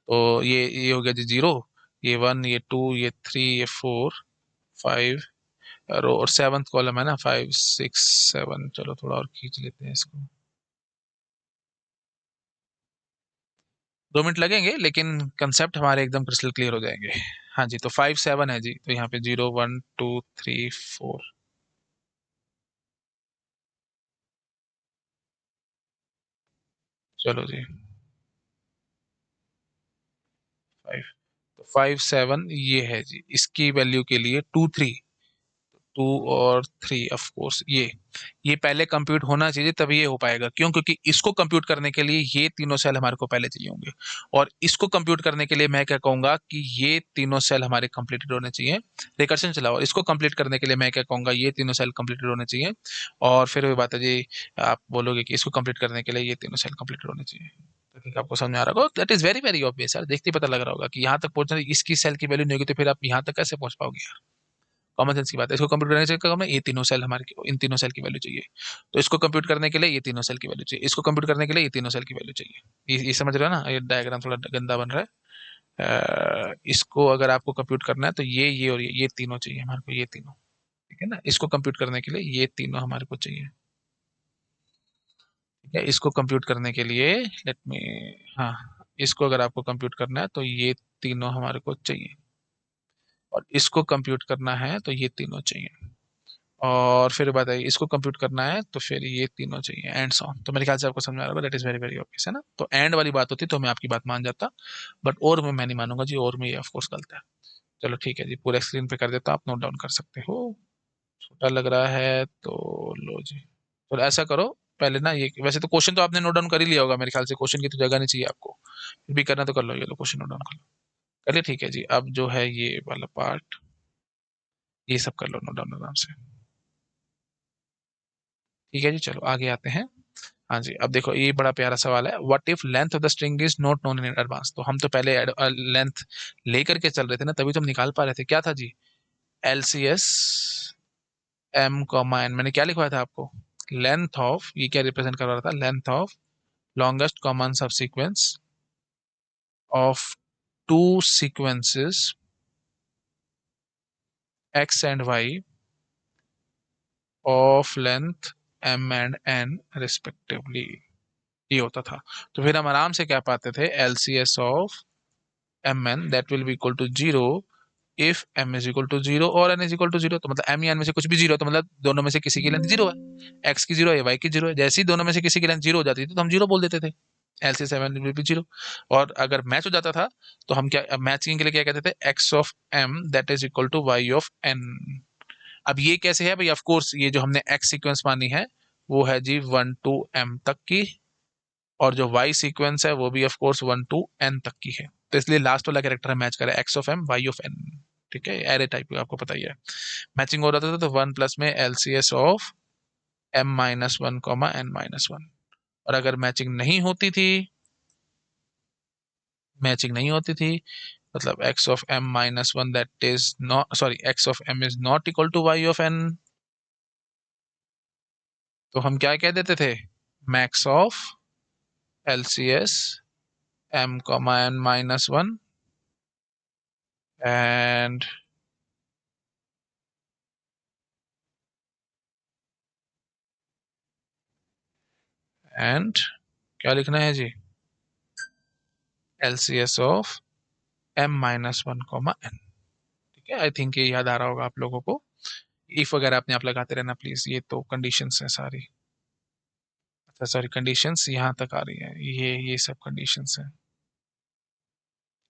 तो ये हो गया जी 0, ये 1 ये 2 ये 3 ये 4 5, और 7th कॉलम है ना 5 6 7, चलो थोड़ा और खींच लेते हैं इसको, 2 मिनट लगेंगे लेकिन कंसेप्ट हमारे एकदम क्रिस्टल क्लियर हो जाएंगे। हाँ जी, तो 5 7 है जी, तो यहाँ पे 0 1 2 3 4, चलो जी 5, तो 5 7 ये है जी, इसकी वैल्यू के लिए 2 3, 2 और 3 ऑफ कोर्स ये पहले कंप्यूट होना चाहिए तभी ये हो पाएगा। क्यों? क्योंकि इसको कंप्यूट करने के लिए ये तीनों सेल हमारे को पहले चाहिए होंगे, और इसको कंप्यूट करने के लिए मैं क्या कहूंगा कि ये तीनों सेल हमारे कंप्लीटेड होने चाहिए। रिकर्शन चलाओ, इसको कंप्लीट करने के लिए मैं क्या कहूंगा ये तीनों सेल कंप्लीटेड होने चाहिए, और फिर वही बात है जी, आप बोलोगे कि इसको कंप्लीट करने के लिए ये तीनों सेल कंप्लीटेड होने चाहिए। तो ठीक है, आपको समझ में आ रहा होगा, that is very very obvious यार, देखते ही पता लग रहा होगा कि यहाँ तक पहुंचना, इसकी सेल की वैल्यू नहीं होगी तो फिर आप यहाँ तक कैसे पहुंच पाओगे? कॉमन सेंस की बात है, इसको कंप्यूट करने से क्या करना है, ये तीनों सेल हमारे इन तीनों सेल की वैल्यू चाहिए, तो इसको कंप्यूट करने के लिए ये तीनों सेल की वैल्यू चाहिए, इसको कंप्यूट करने के लिए ये तीनों सेल की वैल्यू चाहिए। ये समझ रहे हो ना, ये डायग्राम थोड़ा गंदा बन रहा है। इसको अगर आपको कंप्यूट करना है तो ये और ये तीनों चाहिए हमारे को, ये तीनों। ठीक है ना, इसको कंप्यूट करने के लिए ये तीनों हमारे को चाहिए। ठीक है, इसको कंप्यूट करने के लिए लेट मी, हाँ इसको अगर आपको कंप्यूट करना है तो ये तीनों हमारे को चाहिए, और इसको कंप्यूट करना है तो ये तीनों चाहिए, और फिर बताइए इसको कंप्यूट करना है तो फिर ये तीनों चाहिए, एंड सो ऑन। तो मेरे ख्याल से आपको समझ आ रहा होगा, that is very very obvious है ना। तो एंड वाली बात होती तो मैं आपकी बात मान जाता, बट और में मैं नहीं मानूंगा जी, और में ये ऑफ कोर्स गलत है। चलो ठीक है जी, पूरे स्क्रीन पे कर देता हूँ, आप नोट डाउन कर सकते हो। छोटा लग रहा है तो लो जी, तो ऐसा करो पहले ना, ये वैसे तो क्वेश्चन तो आपने नोट डाउन कर ही लिया होगा मेरे ख्याल से, क्वेश्चन की तो जगह नहीं चाहिए आपको, फिर भी करना तो कर लो, ये लो क्वेश्चन नोट डाउन कर लो, कर लिया? ठीक है जी, अब जो है ये वाला पार्ट ये सब कर लो नोट डाउन आराम से। ठीक है जी, चलो आगे आते हैं। हाँ जी, अब देखो ये बड़ा प्यारा सवाल है, what if length of the string is not known in advance. तो हम तो पहले लेंथ लेकर के चल रहे थे ना, तभी तो हम निकाल पा रहे थे। क्या था जी, LCS M कॉमा N। मैंने क्या लिखवाया था आपको, लेंथ ऑफ, ये क्या रिप्रेजेंट कर रहा था, length of longest common subsequence of two sequences x and y of length m and n respectively, ये होता था। तो फिर हम आराम से क्या पाते थे, LCS of mn that will be equal to 0 if m is equal to 0 और n is equal to 0। तो मतलब m या n में से कुछ भी 0 है, तो मतलब दोनों में से किसी की लेंथ 0 है, x की 0 है, y की 0 है। जैसे ही दोनों में से किसी की लेंथ 0 हो जाती थी तो हम 0 बोल देते थे, LCS will be 0। और अगर मैच हो जाता था तो हम क्या, मैचिंग के लिए क्या कहते थे, x of m that is equal to y of n। अब ये कैसे है भाई, ऑफ कोर्स ये जो हमने x सीक्वेंस मानी है वो है जी 1 to m तक की, और जो y सीक्वेंस है वो भी ऑफ कोर्स 1 to n तक की है। तो इसलिए लास्ट वाला कैरेक्टर मैच करे, x of m y of n। ठीक है, एरे टाइप आपको पता ही है। मैचिंग हो रहा था तो 1 प्लस में LCS of m minus 1 comma n minus 1। और अगर मैचिंग नहीं होती थी, मैचिंग नहीं होती थी, मतलब x of m minus 1 that is not, sorry, x of m is not equal to y of n, तो हम क्या कह देते थे, max of LCS m comma n minus 1 and क्या लिखना है जी, LCS of m minus 1 comma n। ठीक है, आई थिंक ये याद आ रहा होगा आप लोगों को। इफ वगैरह अपने आप लगाते रहना प्लीज, ये तो कंडीशंस हैं सारी। अच्छा सॉरी, कंडीशंस यहाँ तक आ रही है, ये सब कंडीशंस हैं।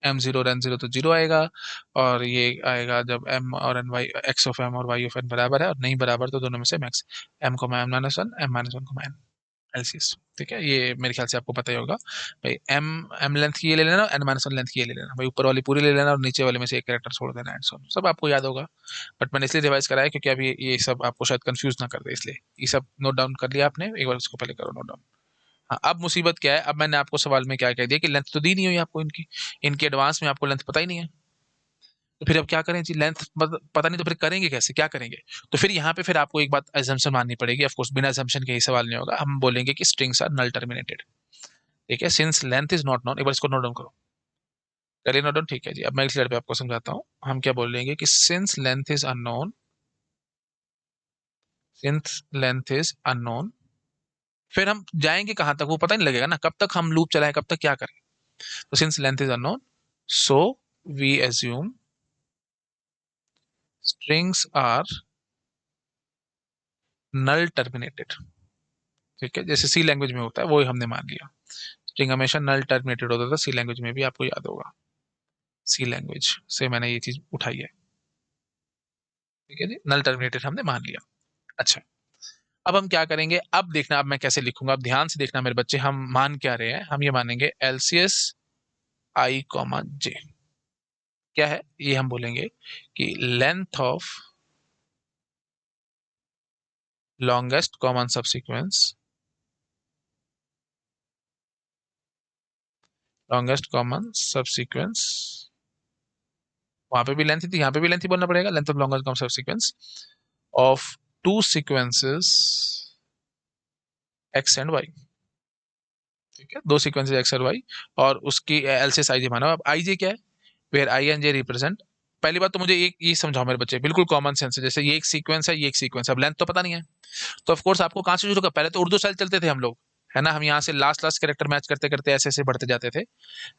m0 और n0 तो 0 आएगा, और ये आएगा जब m और n y, x of m और y ऑफ n बराबर है, और नहीं बराबर तो दोनों में से मैक्स, m को m माइनस 1 m माइनस 1 को n LCS। ठीक है, ये मेरे ख्याल से आपको पता ही होगा भाई। m लेंथ की ये ले लेना, n माइनस 1 लेंथ की ये ले लेना भाई, ऊपर वाली पूरी ले लेना और नीचे वाले में से एक कैरेक्टर छोड़ देना, एंड सो सब आपको याद होगा। बट मैंने इसलिए रिवाइज कराया क्योंकि अभी ये सब आपको शायद कंफ्यूज ना कर दे, इसलिए ये सब नोट डाउन कर लिया आपने, एक बार उसको पहले करो नोट डाउन। हाँ, अब मुसीबत क्या है, अब मैंने आपको सवाल में क्या कह दिया कि लेंथ तो दी नहीं हुई आपको इनकी, इनके एडवांस में आपको लेंथ पता ही नहीं है। तो फिर अब क्या करें जी, लेंथ पता नहीं तो फिर करेंगे कैसे, क्या करेंगे। तो फिर यहाँ पे फिर आपको एक बात अजम्पशन माननी पड़ेगी, ऑफ कोर्स बिना अजम्पशन के ही सवाल नहीं होगा। हम बोलेंगे कि स्ट्रिंग्स आर नल टर्मिनेटेड। ठीक है, since length is not known, एक बार इसको नोट डाउन करो, करिए नोट डाउन। ठीक है जी, अब मैं इस पे आपको समझाता हूँ। हम क्या बोलेंगे कि since length is unknown, since length is unknown, फिर हम जाएंगे कहां तक वो पता नहीं लगेगा ना, कब तक हम लूप चलाएं, कब तक क्या करें। तो since length is unknown, so we assume strings are null terminated। ठीक है, जैसे सी लैंग्वेज में होता है वो हमने मान लिया, स्ट्रिंग हमेशा नल टर्मिनेटेड होता था सी लैंग्वेज में भी, आपको याद होगा, सी लैंग्वेज से मैंने ये चीज उठाई है। ठीक है जी, नल टर्मिनेटेड हमने मान लिया। अच्छा, अब हम क्या करेंगे, अब देखना, अब मैं कैसे लिखूंगा, अब ध्यान से देखना मेरे बच्चे, हम मान क्या रहे हैं, हम ये मानेंगे LCS I कॉमा J। क्या है ये, हम बोलेंगे कि length of longest common subsequence, longest common subsequence, वहां पे भी लेंथ थी, यहाँ पे भी लेंथ ही बोलना पड़ेगा, length of longest common subsequence of two sequences X and Y. ठीक है, दो सीक्वेंसेस एक्स और वाई, और उसकी एलसीएस आईजे माना। अब आईजे क्या है, where I and J represent. पहली बात तो मुझे एक ये समझाओ मेरे बच्चे, बिल्कुल कॉमन सेंस है, जैसे ये एक सीक्वेंस है, ये एक सीक्वेंस है, अब लेंथ तो पता नहीं है, तो ऑफ कोर्स आपको कहां से शुरू कर, पहले तो उर्दू स्टाइल चलते थे हम लोग, है ना, हम यहाँ से लास्ट लास्ट कैरेक्टर मैच करते करते ऐसे ऐसे बढ़ते जाते थे।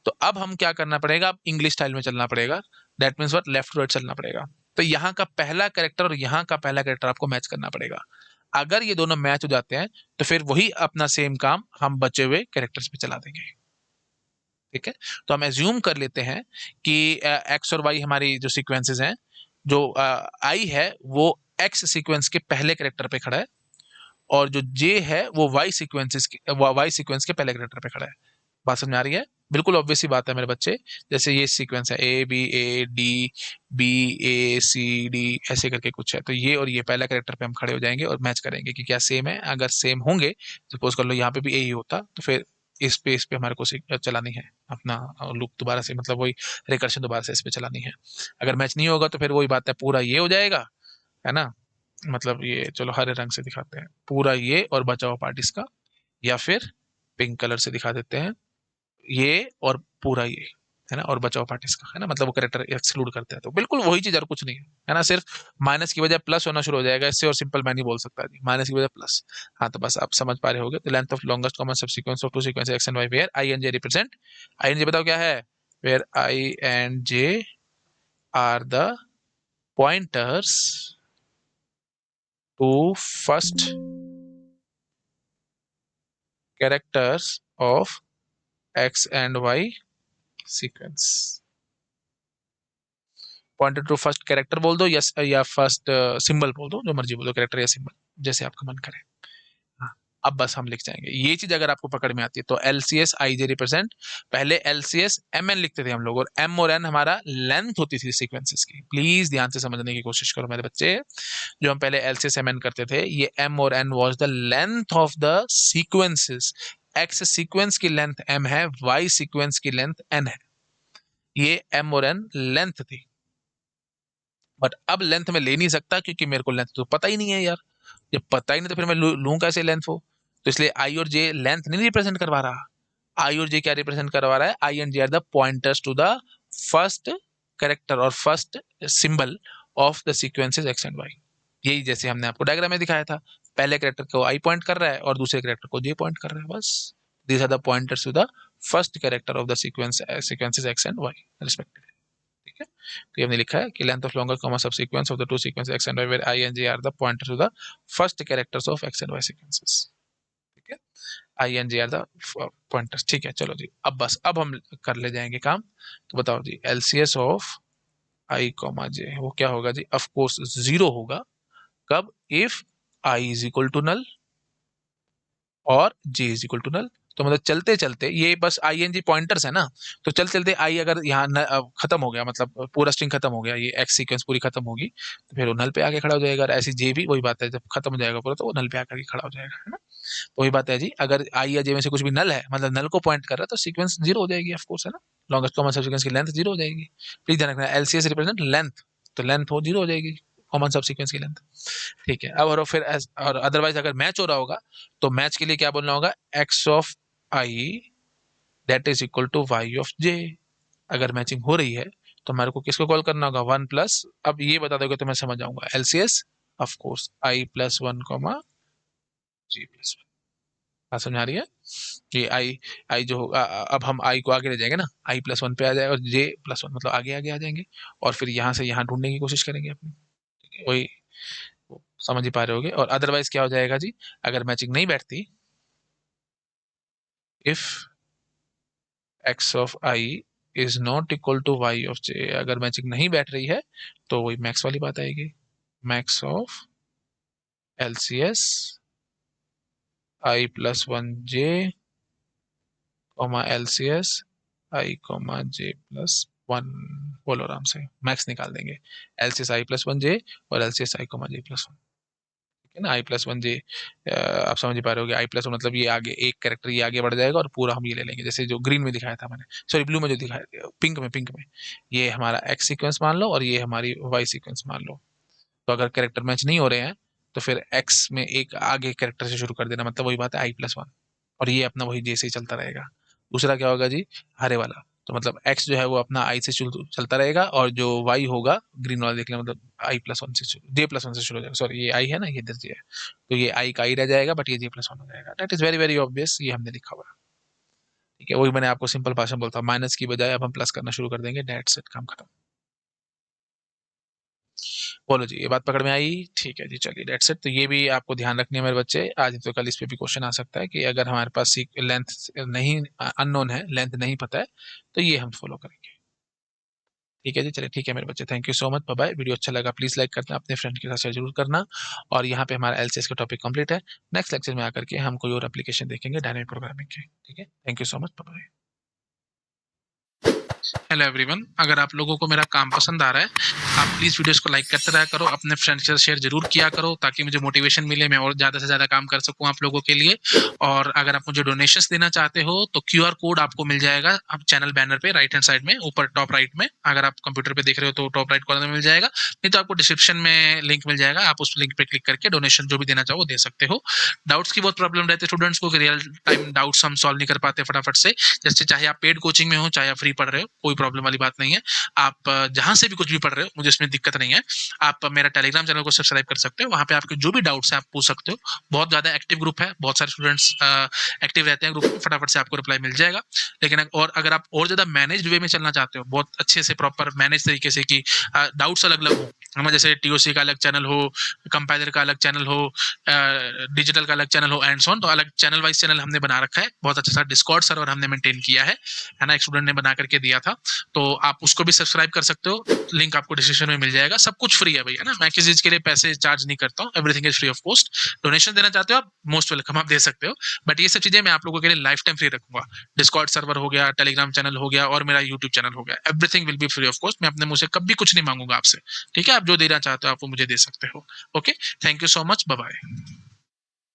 तो अब हम क्या करना पड़ेगा, अब इंग्लिश स्टाइल में चलना पड़ेगा, that means what, left to right चलना पड़ेगा। तो यहाँ का पहला कैरेक्टर और यहाँ का पहला कैरेक्टर आपको मैच करना पड़ेगा। अगर ये दोनों मैच हो जाते हैं तो फिर वही अपना सेम काम हम बचे हुए कैरेक्टर्स पे चला देंगे। ठीक है, तो हम एज्यूम कर लेते हैं कि एक्स और वाई हमारी जो सीक्वेंसेस हैं, जो आई है वो एक्स सीक्वेंस के पहले कैरेक्टर पे खड़ा है, और जो जे है वो वाई सीक्वेंसेस के वाई सीक्वेंस के पहले कैरेक्टर पे खड़ा है। बात समझ आ रही है, बिल्कुल ऑब्वियस सी बात है मेरे बच्चे। जैसे ये सीक्वेंस है ABAD BACD ऐसे करके कुछ है, तो ये और ये पहला कैरेक्टर पे हम खड़े हो जाएंगे और मैच करेंगे कि क्या सेम है। अगर सेम होंगे, सपोज कर लो यहाँ पे भी A ही होता, तो फिर इस पे हमारे को चलानी है अपना लूप दोबारा से, मतलब वही रिकर्शन दोबारा से इस पे चलानी है। अगर मैच नहीं होगा तो फिर वही बात है, पूरा ये हो जाएगा, है ना। मतलब ये चलो हरे रंग से दिखाते हैं, पूरा ये और बचा हुआ पार्ट इसका, या फिर पिंक कलर से दिखा देते हैं, ये और पूरा ये, है ना, और बचाव पार्ट इसका, है ना, मतलब वो करेक्टर एक्सक्लूड करते हैं। तो बिल्कुल वही चीज और कुछ नहीं है ना, सिर्फ माइनस की बजाय प्लस होना शुरू हो जाएगा, इससे और सिंपल मैं नहीं बोल सकता जी, माइनस की बजाय प्लस। हाँ तो बस आप समझ पा रहे होगे। तो length of longest common subsequence of two sequence X and Y where I and J represent, I and J बताओ क्या है, where I and J are the pointers to first characters of X and Y sequence. Pointed to first character बोल दो, या first symbol बोल दो, जो मर्जी बोल दो, कैरेक्टर या सिंबल, जैसे आपका मन करे। हाँ, अब बस हम लिख जाएंगे ये चीज अगर आपको पकड़ में आती है तो LCS IJ रिप्रेजेंट, पहले LCS MN लिखते थे हम लोग, और M और N हमारा लेंथ होती थी सीक्वेंसेस की। प्लीज ध्यान से समझने की कोशिश करो मेरे बच्चे, जो हम पहले LCS MN करते थे, ये M और N was the length of the sequences. X sequence की लेंथ M है, Y सीक्वेंस की लेंथ N है, ये M और N लेंथ थी। बट अब लेंथ में ले नहीं सकता, क्योंकि मेरे को लेंथ तो पता ही नहीं है यार, जब पता ही नहीं तो फिर मैं लूं कैसे लेंथ हो। तो इसलिए आई और जे लेंथ नहीं रिप्रेजेंट करवा रहा, आई और जे क्या रिप्रेजेंट करवा रहा है, I and J are the pointers to the first character और first symbol of the sequences X and Y. यही जैसे हमने आपको डायग्राम में दिखाया था, पहले कैरेक्टर को आई पॉइंट कर रहा है और दूसरे कैरेक्टर को जे पॉइंट कर रहा है, बस these are the pointers to the first character of the sequences X and Y respectively. ठीक है, तो ये हमने लिखा है कि length of longer comma sub sequence of the two sequence X and Y where I and J are the pointers to the first characters of X and Y sequences. ठीक है, I and J are the pointers. ठीक है, चलो जी, अब बस अब हम कर ले जाएंगे काम। तो बताओ जी, LCS of I comma J वो क्या होगा जी, ऑफ कोर्स जीरो होगा। कब, if I is equal to null or J is equal to null. तो मतलब चलते चलते ये बस आई एन जी पॉइंटर्स है ना, तो चलते चलते आई अगर यहाँ खत्म हो गया, मतलब पूरा स्ट्रिंग खत्म हो गया, ये एक्स सीक्वेंस पूरी खत्म होगी, तो फिर वो नल पे आके खड़ा हो जाएगा। और ऐसी जे भी वही बात है, जब खत्म हो जाएगा पूरा तो वो नल पे आकर के खड़ा हो जाएगा, है ना। तो वही बात है जी, अगर आई या जे में से कुछ भी नल है, मतलब नल को पॉइंट कर रहा है, तो सीक्वेंस जीरो हो जाएगी ऑफ कोर्स, है ना। लॉन्गेस्ट कॉमन सब सीक्वेंस की लेंथ जीरो हो जाएगी। प्लीज ध्यान रखना, एलसीएस रिप्रेजेंट लेंथ, तो लेंथ हो जीरो हो जाएगी, कॉमन सब सीक्वेंस की लेंथ। ठीक है, अब और फिर और अदरवाइज अगर मैच हो रहा होगा, तो मैच के लिए क्या बोलना होगा, X of I that is equal to Y of J. अगर मैचिंग हो रही है तो हमारे को किसको कॉल करना होगा, वन प्लस, अब ये बता दोगे तो मैं समझ जाऊंगा, LCS of course I plus one comma J plus one. बात समझ आ रही है। ये आई, आई जो होगा, अब हम आई को आगे ले जाएंगे ना, आई प्लस वन पे आ जाएगा, और जे प्लस वन मतलब आगे आगे आ जाएंगे, और फिर यहाँ से यहाँ ढूंढने की कोशिश करेंगे अपनी। ठीक है, वही समझ ही पा रहे होगे। और अदरवाइज क्या हो जाएगा जी, अगर मैचिंग नहीं बैठती, if X of I is not equal to Y of J, अगर मैचिंग नहीं बैठ रही है तो वही मैक्स वाली बात आएगी, max of LCS I plus one J comma LCS I comma J plus one. बोलो आराम से, मैक्स निकाल देंगे, एलसीएस आई प्लस वन जे और एलसीएस आई कॉमा जे प्लस वन। ठीक है ना, आई प्लस वन जे, आप समझ ही पा रहे हो, आई प्लस वन मतलब ये आगे एक कैरेक्टर ये आगे बढ़ जाएगा, और पूरा हम ये ले लेंगे, जैसे जो ग्रीन में दिखाया था मैंने, सॉरी ब्लू में जो दिखाया, पिंक में ये हमारा एक्स सीक्वेंस मान लो और ये हमारी वाई सीक्वेंस मान लो। तो अगर कैरेक्टर मैच नहीं हो रहे हैं, तो फिर एक्स में एक आगे कैरेक्टर से शुरू कर देना, मतलब वही बात है आई प्लस वन, और ये अपना वही जैसे ही चलता रहेगा। दूसरा क्या होगा जी, हरे वाला, तो मतलब एक्स जो है वो अपना आई से चलता रहेगा, और जो वाई होगा ग्रीन वाला देख लें, मतलब आई प्लस वन से जे प्लस वन से शुरू हो जाएगा, सॉरी ये आई है ना, ये इधर जे है, तो ये आई का आई रह जाएगा, बट ये जे प्लस वन हो जाएगा। That is very very obvious, ये हमने लिखा हुआ है। ठीक है, वही मैंने आपको सिंपल भाषा में बोलता हूँ, माइनस की बजाय अब हम प्लस करना शुरू कर देंगे, दैट्स इट, काम खत्म। बोलो जी, ये बात पकड़ में आई। ठीक है जी, चलिए दैट्स इट। तो ये भी आपको ध्यान रखनी है मेरे बच्चे, आज तो कल इस पे भी क्वेश्चन आ सकता है कि अगर हमारे पास लेंथ नहीं, अननोन है, लेंथ नहीं पता है, तो ये हम फॉलो करेंगे। ठीक है जी, चलिए ठीक है मेरे बच्चे, thank you so much, bye bye. Video अच्छा लगा प्लीज लाइक करना, अपने फ्रेंड के साथ शेयर जरूर करना। और यहाँ पे हमारा एलसीएस का टॉपिक कंप्लीट है। नेक्स्ट लेक्चर में आकर के हम कोई और एप्लीकेशन देखेंगे डायनेमिक प्रोग्रामिंग के। ठीक है, thank you so much, bye bye. Hello everyone, अगर आप लोगों को मेरा काम पसंद आ रहा है, आप प्लीज़ वीडियोस को लाइक करते रहा करो, अपने फ्रेंड्स के साथ शेयर जरूर किया करो ताकि मुझे मोटिवेशन मिले, मैं और ज़्यादा से ज़्यादा काम कर सकूं आप लोगों के लिए। और अगर आप मुझे डोनेशंस देना चाहते हो तो क्यूआर कोड आपको मिल जाएगा आप चैनल बैनर पे राइट हैंड साइड में ऊपर टॉप राइट में। अगर आप कंप्यूटर पे देख रहे हो तो टॉप राइट कॉर्नर में मिल जाएगा, नहीं तो आपको डिस्क्रिप्शन में लिंक मिल जाएगा, आप उस लिंक पे क्लिक करके डोनेशन जो भी देना चाहो वो दे सकते हो। डाउट्स की बहुत प्रॉब्लम रहती है स्टूडेंट्स को, रियल टाइम डाउट्स हम सॉल्व नहीं कर पाते फटाफट से। जैसे चाहे आप पेड कोचिंग में हो चाहे आप फ्री पढ़ रहे हो, कोई प्रॉब्लम वाली बात नहीं है। आप जहां से भी कुछ भी पढ़ रहे हो, मुझे इसमें दिक्कत नहीं है। आप मेरा टेलीग्राम चैनल को सब्सक्राइब कर सकते हो, वहां पे आपके जो भी डाउट्स है आप पूछ सकते हो। बहुत ज्यादा एक्टिव ग्रुप है, बहुत सारे स्टूडेंट्स एक्टिव रहते हैं ग्रुप में, फटाफट से आपको रिप्लाई मिल जाएगा। लेकिन और अगर आप और ज्यादा मैनेज वे में चलना चाहते हो, बहुत अच्छे से प्रॉपर मैनेज तरीके से कि डाउट्स अलग अलग हो, हमें जैसे टीओसी का अलग चैनल हो, कंपाइलर का अलग चैनल हो, डिजिटल का अलग चैनल हो एंड सॉन, तो अलग चैनल वाइज चैनल हमने बना रखा है। बहुत अच्छा सा डिस्कॉर्ड सर्वर हमने मेंटेन किया है ना, एक स्टूडेंट ने बना करके दिया था, तो आप उसको भी सब्सक्राइब कर सकते हो। लिंक आपको डिस्क्रिप्शन में मिल जाएगा। सब कुछ फ्री है भैया ना, मैं किसी चीज के लिए पैसे चार्ज नहीं करता हूँ, everything is free of cost. Donation देना चाहते हो आप, मोस्ट वेलकम, आप दे सकते हो। बट ये सब चीजें मैं आप लोगों के लिए लाइफ टाइम फ्री रखूंगा। डिस्कॉर्ड सर्वर हो गया, टेलीग्राम चैनल हो गया और मेरा यूट्यूब चैनल हो गया, everything will be free of cost. मैं अपने मुंह से कभी कुछ नहीं मांगूंगा आपसे, ठीक है? आप जो देना चाहते हो आप वो मुझे दे सकते हो। Okay, thank you so much, bye bye.